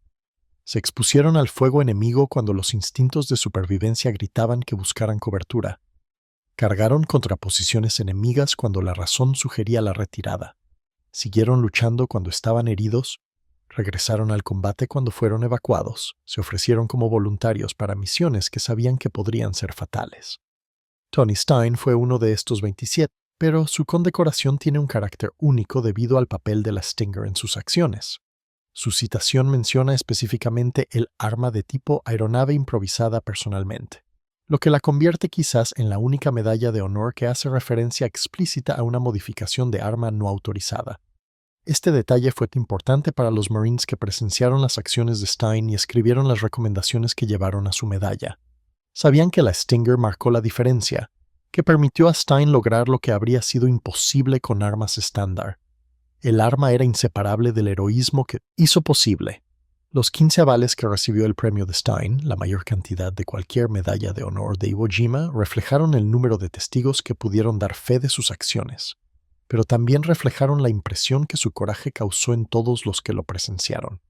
Se expusieron al fuego enemigo cuando los instintos de supervivencia gritaban que buscaran cobertura. Cargaron contra posiciones enemigas cuando la razón sugería la retirada. Siguieron luchando cuando estaban heridos. Regresaron al combate cuando fueron evacuados. Se ofrecieron como voluntarios para misiones que sabían que podrían ser fatales. Tony Stein fue uno de estos 27, pero su condecoración tiene un carácter único debido al papel de la Stinger en sus acciones. Su citación menciona específicamente el arma de tipo aeronave improvisada personalmente, lo que la convierte quizás en la única medalla de honor que hace referencia explícita a una modificación de arma no autorizada. Este detalle fue importante para los Marines que presenciaron las acciones de Stein y escribieron las recomendaciones que llevaron a su medalla. Sabían que la Stinger marcó la diferencia, que permitió a Stein lograr lo que habría sido imposible con armas estándar. El arma era inseparable del heroísmo que hizo posible. Los 15 avales que recibió el premio de Stein, la mayor cantidad de cualquier medalla de honor de Iwo Jima, reflejaron el número de testigos que pudieron dar fe de sus acciones, pero también reflejaron la impresión que su coraje causó en todos los que lo presenciaron.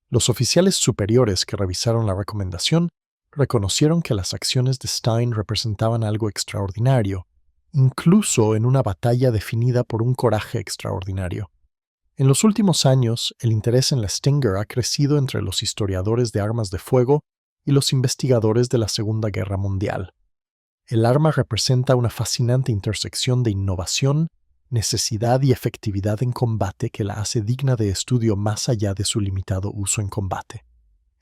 Los oficiales superiores que revisaron la recomendación reconocieron que las acciones de Stein representaban algo extraordinario, incluso en una batalla definida por un coraje extraordinario. En los últimos años, el interés en la Stinger ha crecido entre los historiadores de armas de fuego y los investigadores de la Segunda Guerra Mundial. El arma representa una fascinante intersección de innovación, necesidad y efectividad en combate que la hace digna de estudio más allá de su limitado uso en combate.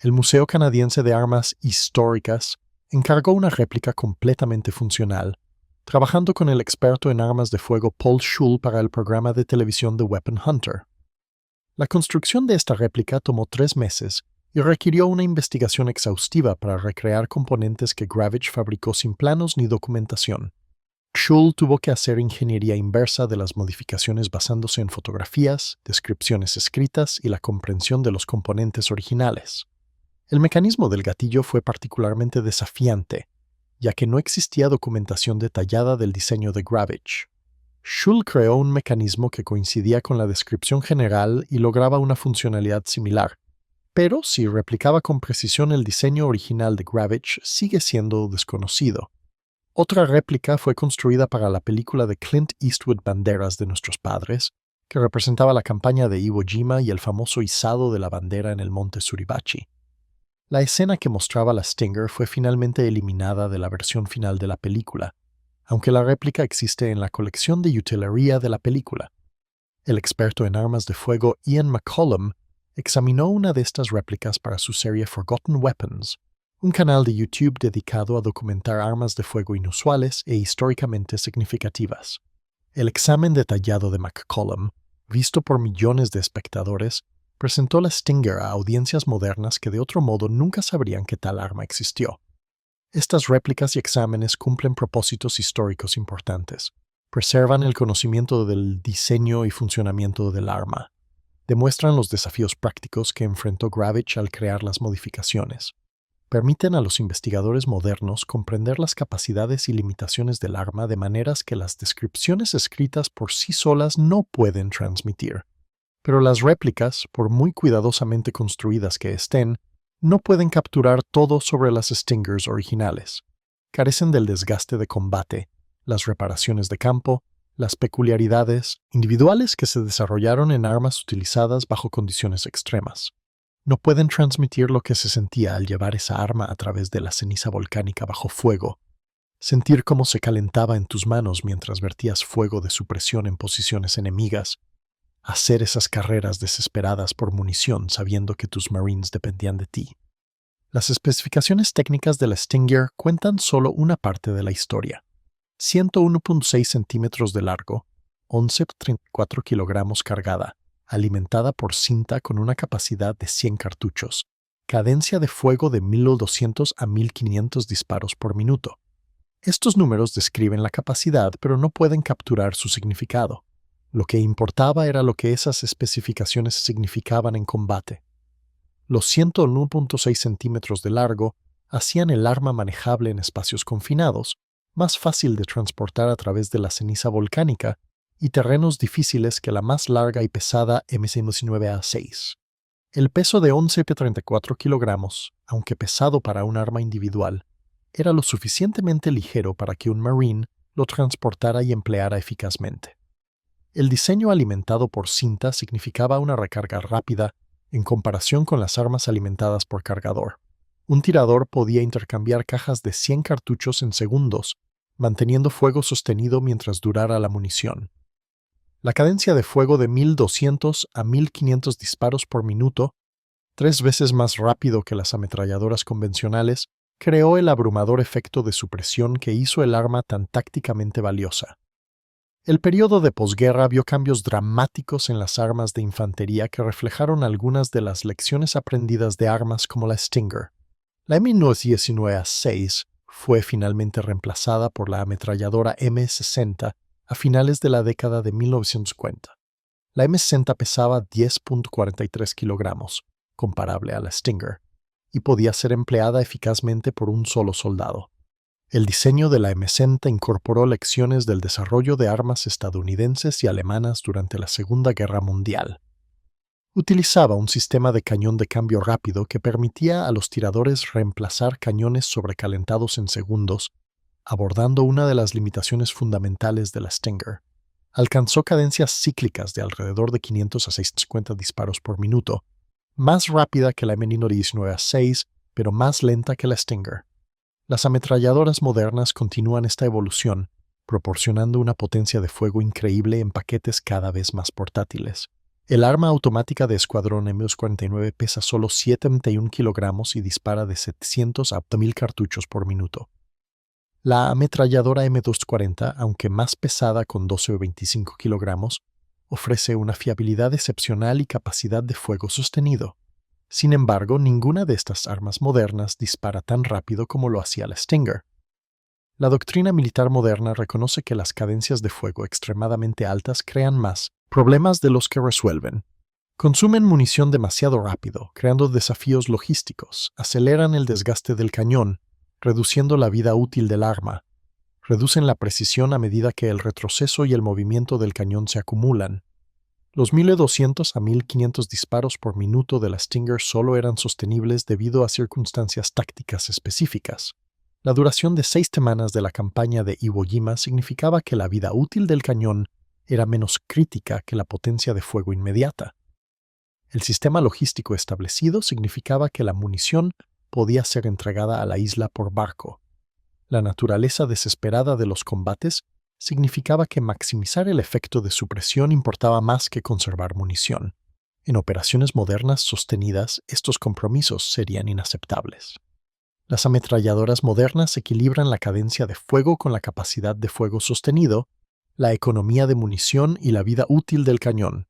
El Museo Canadiense de Armas Históricas encargó una réplica completamente funcional, trabajando con el experto en armas de fuego Paul Schul para el programa de televisión The Weapon Hunter. La construcción de esta réplica tomó 3 meses y requirió una investigación exhaustiva para recrear componentes que Gravich fabricó sin planos ni documentación. Schul tuvo que hacer ingeniería inversa de las modificaciones basándose en fotografías, descripciones escritas y la comprensión de los componentes originales. El mecanismo del gatillo fue particularmente desafiante, ya que no existía documentación detallada del diseño de Gravich. Schul creó un mecanismo que coincidía con la descripción general y lograba una funcionalidad similar, pero si replicaba con precisión el diseño original de Gravich, sigue siendo desconocido. Otra réplica fue construida para la película de Clint Eastwood Banderas de nuestros padres, que representaba la campaña de Iwo Jima y el famoso izado de la bandera en el monte Suribachi. La escena que mostraba la Stinger fue finalmente eliminada de la versión final de la película, aunque la réplica existe en la colección de utilería de la película. El experto en armas de fuego Ian McCollum examinó una de estas réplicas para su serie Forgotten Weapons, un canal de YouTube dedicado a documentar armas de fuego inusuales e históricamente significativas. El examen detallado de McCollum, visto por millones de espectadores, presentó la Stinger a audiencias modernas que de otro modo nunca sabrían que tal arma existió. Estas réplicas y exámenes cumplen propósitos históricos importantes. Preservan el conocimiento del diseño y funcionamiento del arma. Demuestran los desafíos prácticos que enfrentó Gravich al crear las modificaciones. Permiten a los investigadores modernos comprender las capacidades y limitaciones del arma de maneras que las descripciones escritas por sí solas no pueden transmitir. Pero las réplicas, por muy cuidadosamente construidas que estén, no pueden capturar todo sobre las Stingers originales. Carecen del desgaste de combate, las reparaciones de campo, las peculiaridades individuales que se desarrollaron en armas utilizadas bajo condiciones extremas. No pueden transmitir lo que se sentía al llevar esa arma a través de la ceniza volcánica bajo fuego, Sentir cómo se calentaba en tus manos mientras vertías fuego de supresión en posiciones enemigas. Hacer esas carreras desesperadas por munición sabiendo que tus Marines dependían de ti. Las especificaciones técnicas de la Stinger cuentan solo una parte de la historia. 101.6 centímetros de largo, 11.34 kilogramos cargada, alimentada por cinta con una capacidad de 100 cartuchos, cadencia de fuego de 1200 a 1500 disparos por minuto. Estos números describen la capacidad, pero no pueden capturar su significado. Lo que importaba era lo que esas especificaciones significaban en combate. Los 101.6 centímetros de largo hacían el arma manejable en espacios confinados, más fácil de transportar a través de la ceniza volcánica y terrenos difíciles que la más larga y pesada M119A6. El peso de 11,34 kilogramos, aunque pesado para un arma individual, era lo suficientemente ligero para que un Marine lo transportara y empleara eficazmente. El diseño alimentado por cinta significaba una recarga rápida en comparación con las armas alimentadas por cargador. Un tirador podía intercambiar cajas de 100 cartuchos en segundos, manteniendo fuego sostenido mientras durara la munición. La cadencia de fuego de 1200 a 1500 disparos por minuto, 3 veces más rápido que las ametralladoras convencionales, creó el abrumador efecto de supresión que hizo el arma tan tácticamente valiosa. El período de posguerra vio cambios dramáticos en las armas de infantería que reflejaron algunas de las lecciones aprendidas de armas como la Stinger. La M19A6 fue finalmente reemplazada por la ametralladora M60 a finales de la década de 1950. La M60 pesaba 10.43 kilogramos, comparable a la Stinger, y podía ser empleada eficazmente por un solo soldado. El diseño de la M60 incorporó lecciones del desarrollo de armas estadounidenses y alemanas durante la Segunda Guerra Mundial. Utilizaba un sistema de cañón de cambio rápido que permitía a los tiradores reemplazar cañones sobrecalentados en segundos, abordando una de las limitaciones fundamentales de la Stinger. Alcanzó cadencias cíclicas de alrededor de 500 a 650 disparos por minuto, más rápida que la M19A6, pero más lenta que la Stinger. Las ametralladoras modernas continúan esta evolución, proporcionando una potencia de fuego increíble en paquetes cada vez más portátiles. El arma automática de escuadrón M249 pesa solo 7,1 kilogramos y dispara de 700 a 1000 cartuchos por minuto. La ametralladora M240, aunque más pesada con 12 o 25 kilogramos, ofrece una fiabilidad excepcional y capacidad de fuego sostenido. Sin embargo, ninguna de estas armas modernas dispara tan rápido como lo hacía la Stinger. La doctrina militar moderna reconoce que las cadencias de fuego extremadamente altas crean más problemas de los que resuelven. Consumen munición demasiado rápido, creando desafíos logísticos, aceleran el desgaste del cañón, reduciendo la vida útil del arma, reducen la precisión a medida que el retroceso y el movimiento del cañón se acumulan. Los 1200 a 1500 disparos por minuto de la Stinger solo eran sostenibles debido a circunstancias tácticas específicas. La duración de 6 semanas de la campaña de Iwo Jima significaba que la vida útil del cañón era menos crítica que la potencia de fuego inmediata. El sistema logístico establecido significaba que la munición podía ser entregada a la isla por barco. La naturaleza desesperada de los combates significaba que maximizar el efecto de supresión importaba más que conservar munición. En operaciones modernas sostenidas, estos compromisos serían inaceptables. Las ametralladoras modernas equilibran la cadencia de fuego con la capacidad de fuego sostenido, la economía de munición y la vida útil del cañón.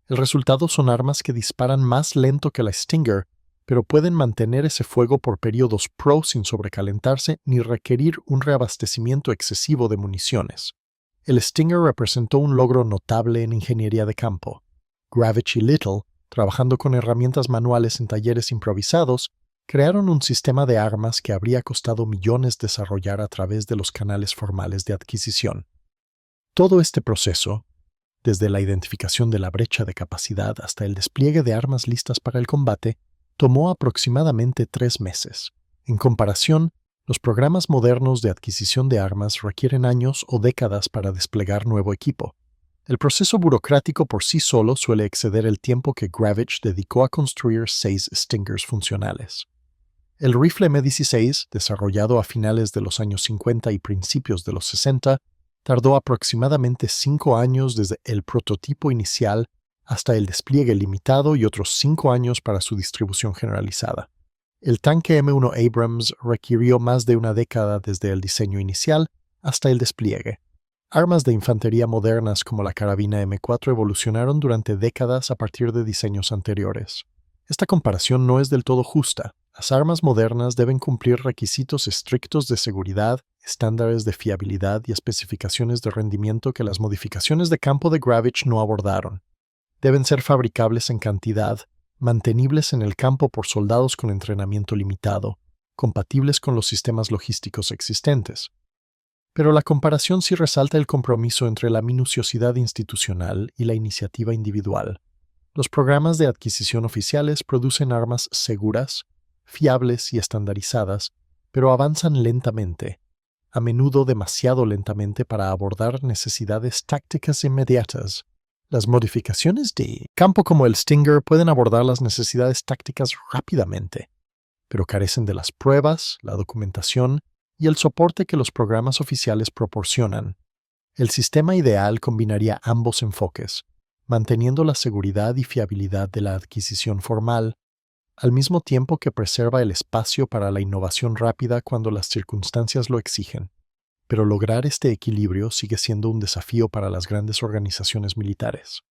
El resultado son armas que disparan más lento que la Stinger, pero pueden mantener ese fuego por periodos sin sobrecalentarse ni requerir un reabastecimiento excesivo de municiones. El Stinger representó un logro notable en ingeniería de campo. Gravich y Little, trabajando con herramientas manuales en talleres improvisados, crearon un sistema de armas que habría costado millones desarrollar a través de los canales formales de adquisición. Todo este proceso, desde la identificación de la brecha de capacidad hasta el despliegue de armas listas para el combate, tomó aproximadamente 3 meses. En comparación, los programas modernos de adquisición de armas requieren años o décadas para desplegar nuevo equipo. El proceso burocrático por sí solo suele exceder el tiempo que Gravich dedicó a construir 6 Stingers funcionales. El rifle M16, desarrollado a finales de los años 50 y principios de los 60, tardó aproximadamente 5 años desde el prototipo inicial hasta el despliegue limitado y otros 5 años para su distribución generalizada. El tanque M1 Abrams requirió más de una década desde el diseño inicial hasta el despliegue. Armas de infantería modernas como la carabina M4 evolucionaron durante décadas a partir de diseños anteriores. Esta comparación no es del todo justa. Las armas modernas deben cumplir requisitos estrictos de seguridad, estándares de fiabilidad y especificaciones de rendimiento que las modificaciones de campo de Gravich no abordaron. Deben ser fabricables en cantidad, mantenibles en el campo por soldados con entrenamiento limitado, compatibles con los sistemas logísticos existentes. Pero la comparación sí resalta el compromiso entre la minuciosidad institucional y la iniciativa individual. Los programas de adquisición oficiales producen armas seguras, fiables y estandarizadas, pero avanzan lentamente, a menudo demasiado lentamente para abordar necesidades tácticas inmediatas. Las modificaciones de campo como el Stinger pueden abordar las necesidades tácticas rápidamente, pero carecen de las pruebas, la documentación y el soporte que los programas oficiales proporcionan. El sistema ideal combinaría ambos enfoques, manteniendo la seguridad y fiabilidad de la adquisición formal, al mismo tiempo que preserva el espacio para la innovación rápida cuando las circunstancias lo exigen. Pero lograr este equilibrio sigue siendo un desafío para las grandes organizaciones militares.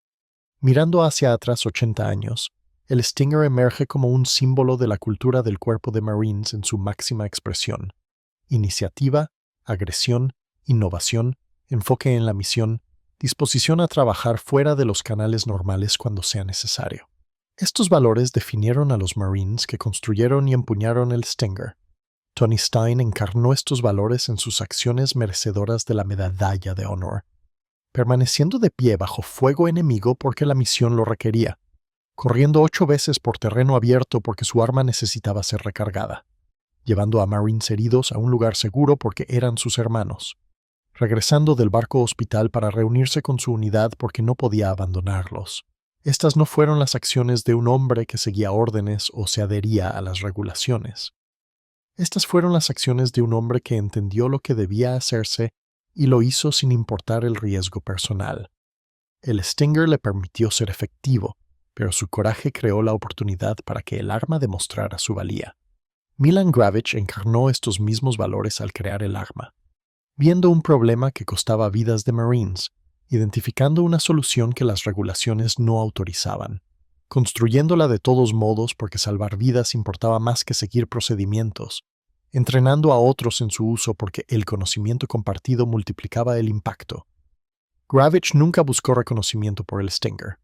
Mirando hacia atrás 80 años, el Stinger emerge como un símbolo de la cultura del Cuerpo de Marines en su máxima expresión. Iniciativa, agresión, innovación, enfoque en la misión, disposición a trabajar fuera de los canales normales cuando sea necesario. Estos valores definieron a los Marines que construyeron y empuñaron el Stinger. Tony Stein encarnó estos valores en sus acciones merecedoras de la Medalla de Honor, permaneciendo de pie bajo fuego enemigo porque la misión lo requería, corriendo 8 veces por terreno abierto porque su arma necesitaba ser recargada, llevando a Marines heridos a un lugar seguro porque eran sus hermanos, regresando del barco hospital para reunirse con su unidad porque no podía abandonarlos. Estas no fueron las acciones de un hombre que seguía órdenes o se adhería a las regulaciones. Estas fueron las acciones de un hombre que entendió lo que debía hacerse y lo hizo sin importar el riesgo personal. El Stinger le permitió ser efectivo, pero su coraje creó la oportunidad para que el arma demostrara su valía. Milan Gravich encarnó estos mismos valores al crear el arma, viendo un problema que costaba vidas de Marines, identificando una solución que las regulaciones no autorizaban, construyéndola de todos modos porque salvar vidas importaba más que seguir procedimientos, entrenando a otros en su uso porque el conocimiento compartido multiplicaba el impacto. Gravich nunca buscó reconocimiento por el Stinger.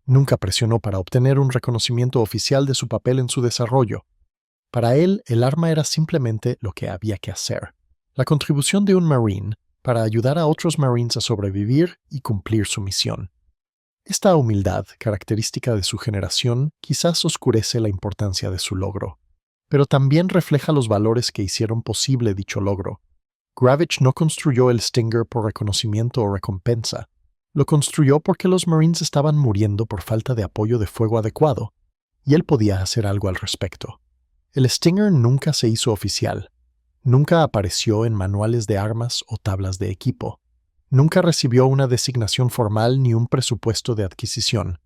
Nunca presionó para obtener un reconocimiento oficial de su papel en su desarrollo. Para él, el arma era simplemente lo que había que hacer. La contribución de un Marine para ayudar a otros Marines a sobrevivir y cumplir su misión. Esta humildad, característica de su generación, quizás oscurece la importancia de su logro, pero también refleja los valores que hicieron posible dicho logro. Gravich no construyó el Stinger por reconocimiento o recompensa. Lo construyó porque los Marines estaban muriendo por falta de apoyo de fuego adecuado, y él podía hacer algo al respecto. El Stinger nunca se hizo oficial. Nunca apareció en manuales de armas o tablas de equipo. Nunca recibió una designación formal ni un presupuesto de adquisición.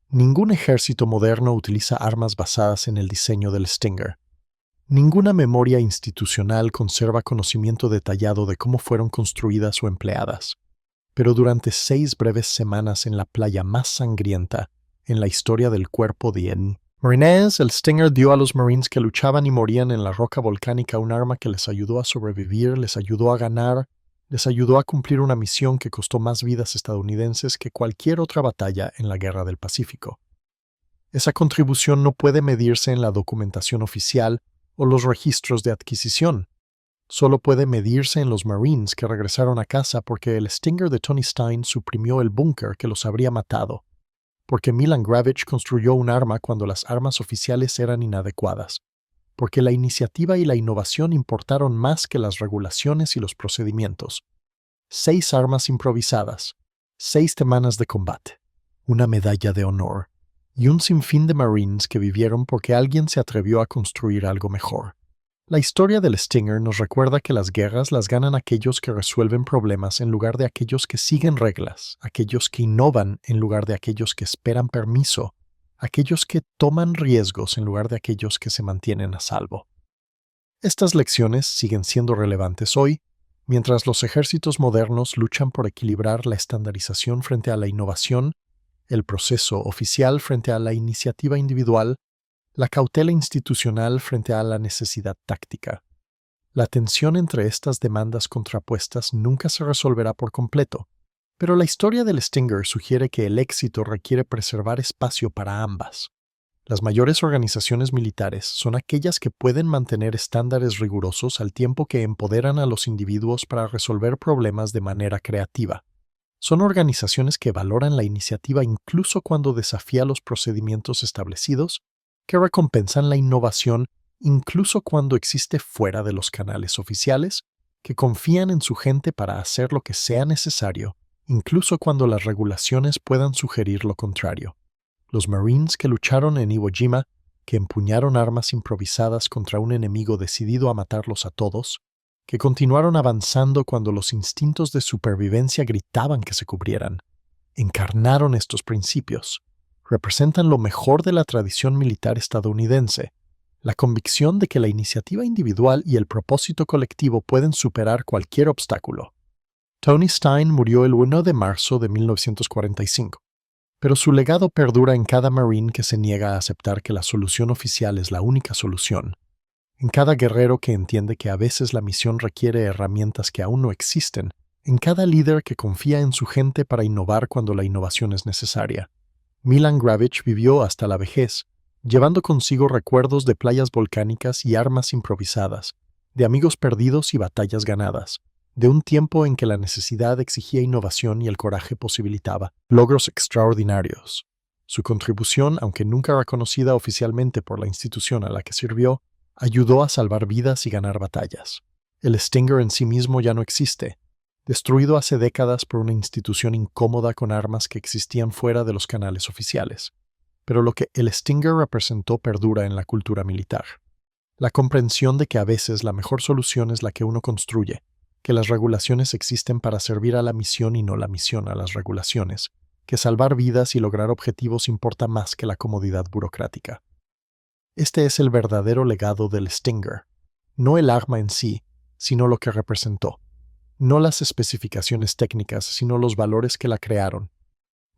Ningún ejército moderno utiliza armas basadas en el diseño del Stinger. Ninguna memoria institucional conserva conocimiento detallado de cómo fueron construidas o empleadas. Pero durante 6 breves semanas en la playa más sangrienta en la historia del cuerpo de Marines, el Stinger dio a los Marines que luchaban y morían en la roca volcánica un arma que les ayudó a sobrevivir, les ayudó a ganar, les ayudó a cumplir una misión que costó más vidas estadounidenses que cualquier otra batalla en la Guerra del Pacífico. Esa contribución no puede medirse en la documentación oficial o los registros de adquisición. Solo puede medirse en los Marines que regresaron a casa porque el Stinger de Tony Stein suprimió el búnker que los habría matado, porque Milan Gravich construyó un arma cuando las armas oficiales eran inadecuadas, porque la iniciativa y la innovación importaron más que las regulaciones y los procedimientos. 6 armas improvisadas, 6 semanas de combate, una medalla de honor y un sinfín de Marines que vivieron porque alguien se atrevió a construir algo mejor. La historia del Stinger nos recuerda que las guerras las ganan aquellos que resuelven problemas en lugar de aquellos que siguen reglas, aquellos que innovan en lugar de aquellos que esperan permiso, aquellos que toman riesgos en lugar de aquellos que se mantienen a salvo. Estas lecciones siguen siendo relevantes hoy, mientras los ejércitos modernos luchan por equilibrar la estandarización frente a la innovación, el proceso oficial frente a la iniciativa individual, la cautela institucional frente a la necesidad táctica. La tensión entre estas demandas contrapuestas nunca se resolverá por completo, pero la historia del Stinger sugiere que el éxito requiere preservar espacio para ambas. Las mayores organizaciones militares son aquellas que pueden mantener estándares rigurosos al tiempo que empoderan a los individuos para resolver problemas de manera creativa. Son organizaciones que valoran la iniciativa incluso cuando desafía los procedimientos establecidos, que recompensan la innovación incluso cuando existe fuera de los canales oficiales, que confían en su gente para hacer lo que sea necesario, incluso cuando las regulaciones puedan sugerir lo contrario. Los Marines que lucharon en Iwo Jima, que empuñaron armas improvisadas contra un enemigo decidido a matarlos a todos, que continuaron avanzando cuando los instintos de supervivencia gritaban que se cubrieran, encarnaron estos principios. Representan lo mejor de la tradición militar estadounidense, la convicción de que la iniciativa individual y el propósito colectivo pueden superar cualquier obstáculo. Tony Stein murió el 1 de marzo de 1945, pero su legado perdura en cada Marine que se niega a aceptar que la solución oficial es la única solución, en cada guerrero que entiende que a veces la misión requiere herramientas que aún no existen, en cada líder que confía en su gente para innovar cuando la innovación es necesaria. Milan Gravich vivió hasta la vejez, llevando consigo recuerdos de playas volcánicas y armas improvisadas, de amigos perdidos y batallas ganadas, de un tiempo en que la necesidad exigía innovación y el coraje posibilitaba logros extraordinarios. Su contribución, aunque nunca reconocida oficialmente por la institución a la que sirvió, ayudó a salvar vidas y ganar batallas. El Stinger en sí mismo ya no existe, destruido hace décadas por una institución incómoda con armas que existían fuera de los canales oficiales. Pero lo que el Stinger representó perdura en la cultura militar. La comprensión de que a veces la mejor solución es la que uno construye, que las regulaciones existen para servir a la misión y no la misión a las regulaciones, que salvar vidas y lograr objetivos importa más que la comodidad burocrática. Este es el verdadero legado del Stinger, no el arma en sí, sino lo que representó. No las especificaciones técnicas, sino los valores que la crearon.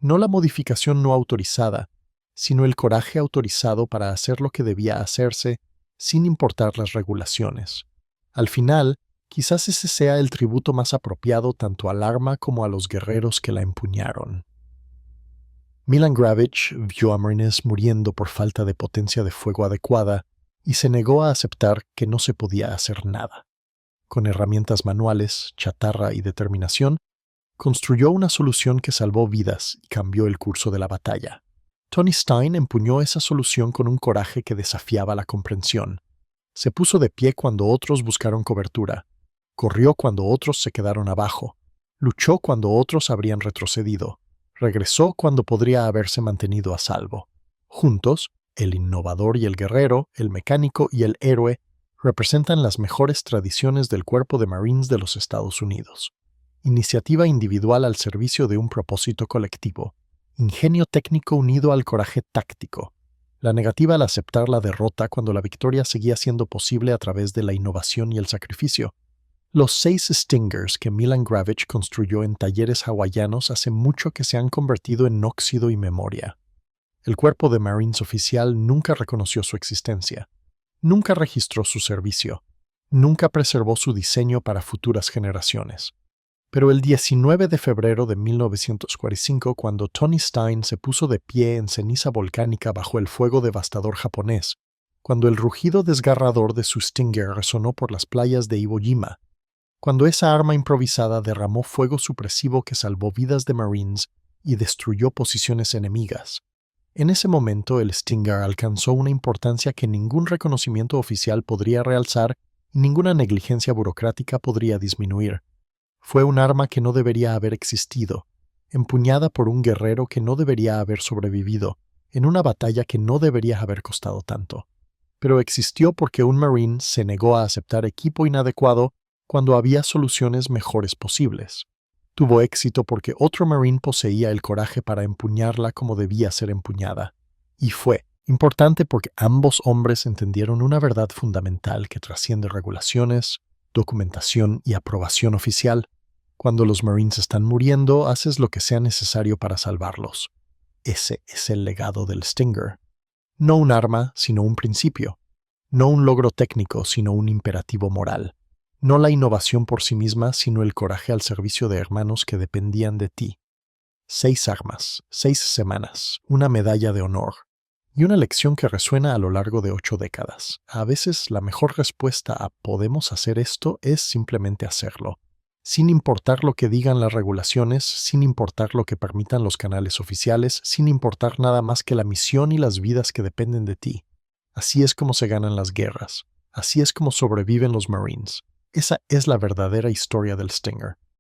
No la modificación no autorizada, sino el coraje autorizado para hacer lo que debía hacerse sin importar las regulaciones. Al final, quizás ese sea el tributo más apropiado tanto al arma como a los guerreros que la empuñaron. Milan Gravich vio a Marines muriendo por falta de potencia de fuego adecuada y se negó a aceptar que no se podía hacer nada. Con herramientas manuales, chatarra y determinación, construyó una solución que salvó vidas y cambió el curso de la batalla. Tony Stein empuñó esa solución con un coraje que desafiaba la comprensión. Se puso de pie cuando otros buscaron cobertura, corrió cuando otros se quedaron abajo, luchó cuando otros habrían retrocedido, regresó cuando podría haberse mantenido a salvo. Juntos, el innovador y el guerrero, el mecánico y el héroe, representan las mejores tradiciones del Cuerpo de Marines de los Estados Unidos. Iniciativa individual al servicio de un propósito colectivo. Ingenio técnico unido al coraje táctico. La negativa al aceptar la derrota cuando la victoria seguía siendo posible a través de la innovación y el sacrificio. Los 6 Stingers que Milan Gravich construyó en talleres hawaianos hace mucho que se han convertido en óxido y memoria. El Cuerpo de Marines oficial nunca reconoció su existencia. Nunca registró su servicio, nunca preservó su diseño para futuras generaciones. Pero el 19 de febrero de 1945, cuando Tony Stein se puso de pie en ceniza volcánica bajo el fuego devastador japonés, cuando el rugido desgarrador de su Stinger resonó por las playas de Iwo Jima, cuando esa arma improvisada derramó fuego supresivo que salvó vidas de Marines y destruyó posiciones enemigas, en ese momento el Stinger alcanzó una importancia que ningún reconocimiento oficial podría realzar y ninguna negligencia burocrática podría disminuir. Fue un arma que no debería haber existido, empuñada por un guerrero que no debería haber sobrevivido, en una batalla que no debería haber costado tanto. pero existió porque un Marine se negó a aceptar equipo inadecuado cuando había soluciones mejores posibles. Tuvo éxito porque otro Marine poseía el coraje para empuñarla como debía ser empuñada. Y fue importante porque ambos hombres entendieron una verdad fundamental que trasciende regulaciones, documentación y aprobación oficial. Cuando los Marines están muriendo, haces lo que sea necesario para salvarlos. Ese es el legado del Stinger. No un arma, sino un principio. No un logro técnico, sino un imperativo moral. No la innovación por sí misma, sino el coraje al servicio de hermanos que dependían de ti. 6 armas, 6 semanas, una medalla de honor. Y una lección que resuena a lo largo de 8 décadas. A veces la mejor respuesta a ¿podemos hacer esto? Es simplemente hacerlo. Sin importar lo que digan las regulaciones, sin importar lo que permitan los canales oficiales, sin importar nada más que la misión y las vidas que dependen de ti. Así es como se ganan las guerras. Así es como sobreviven los Marines. Esa es la verdadera historia del Stinger.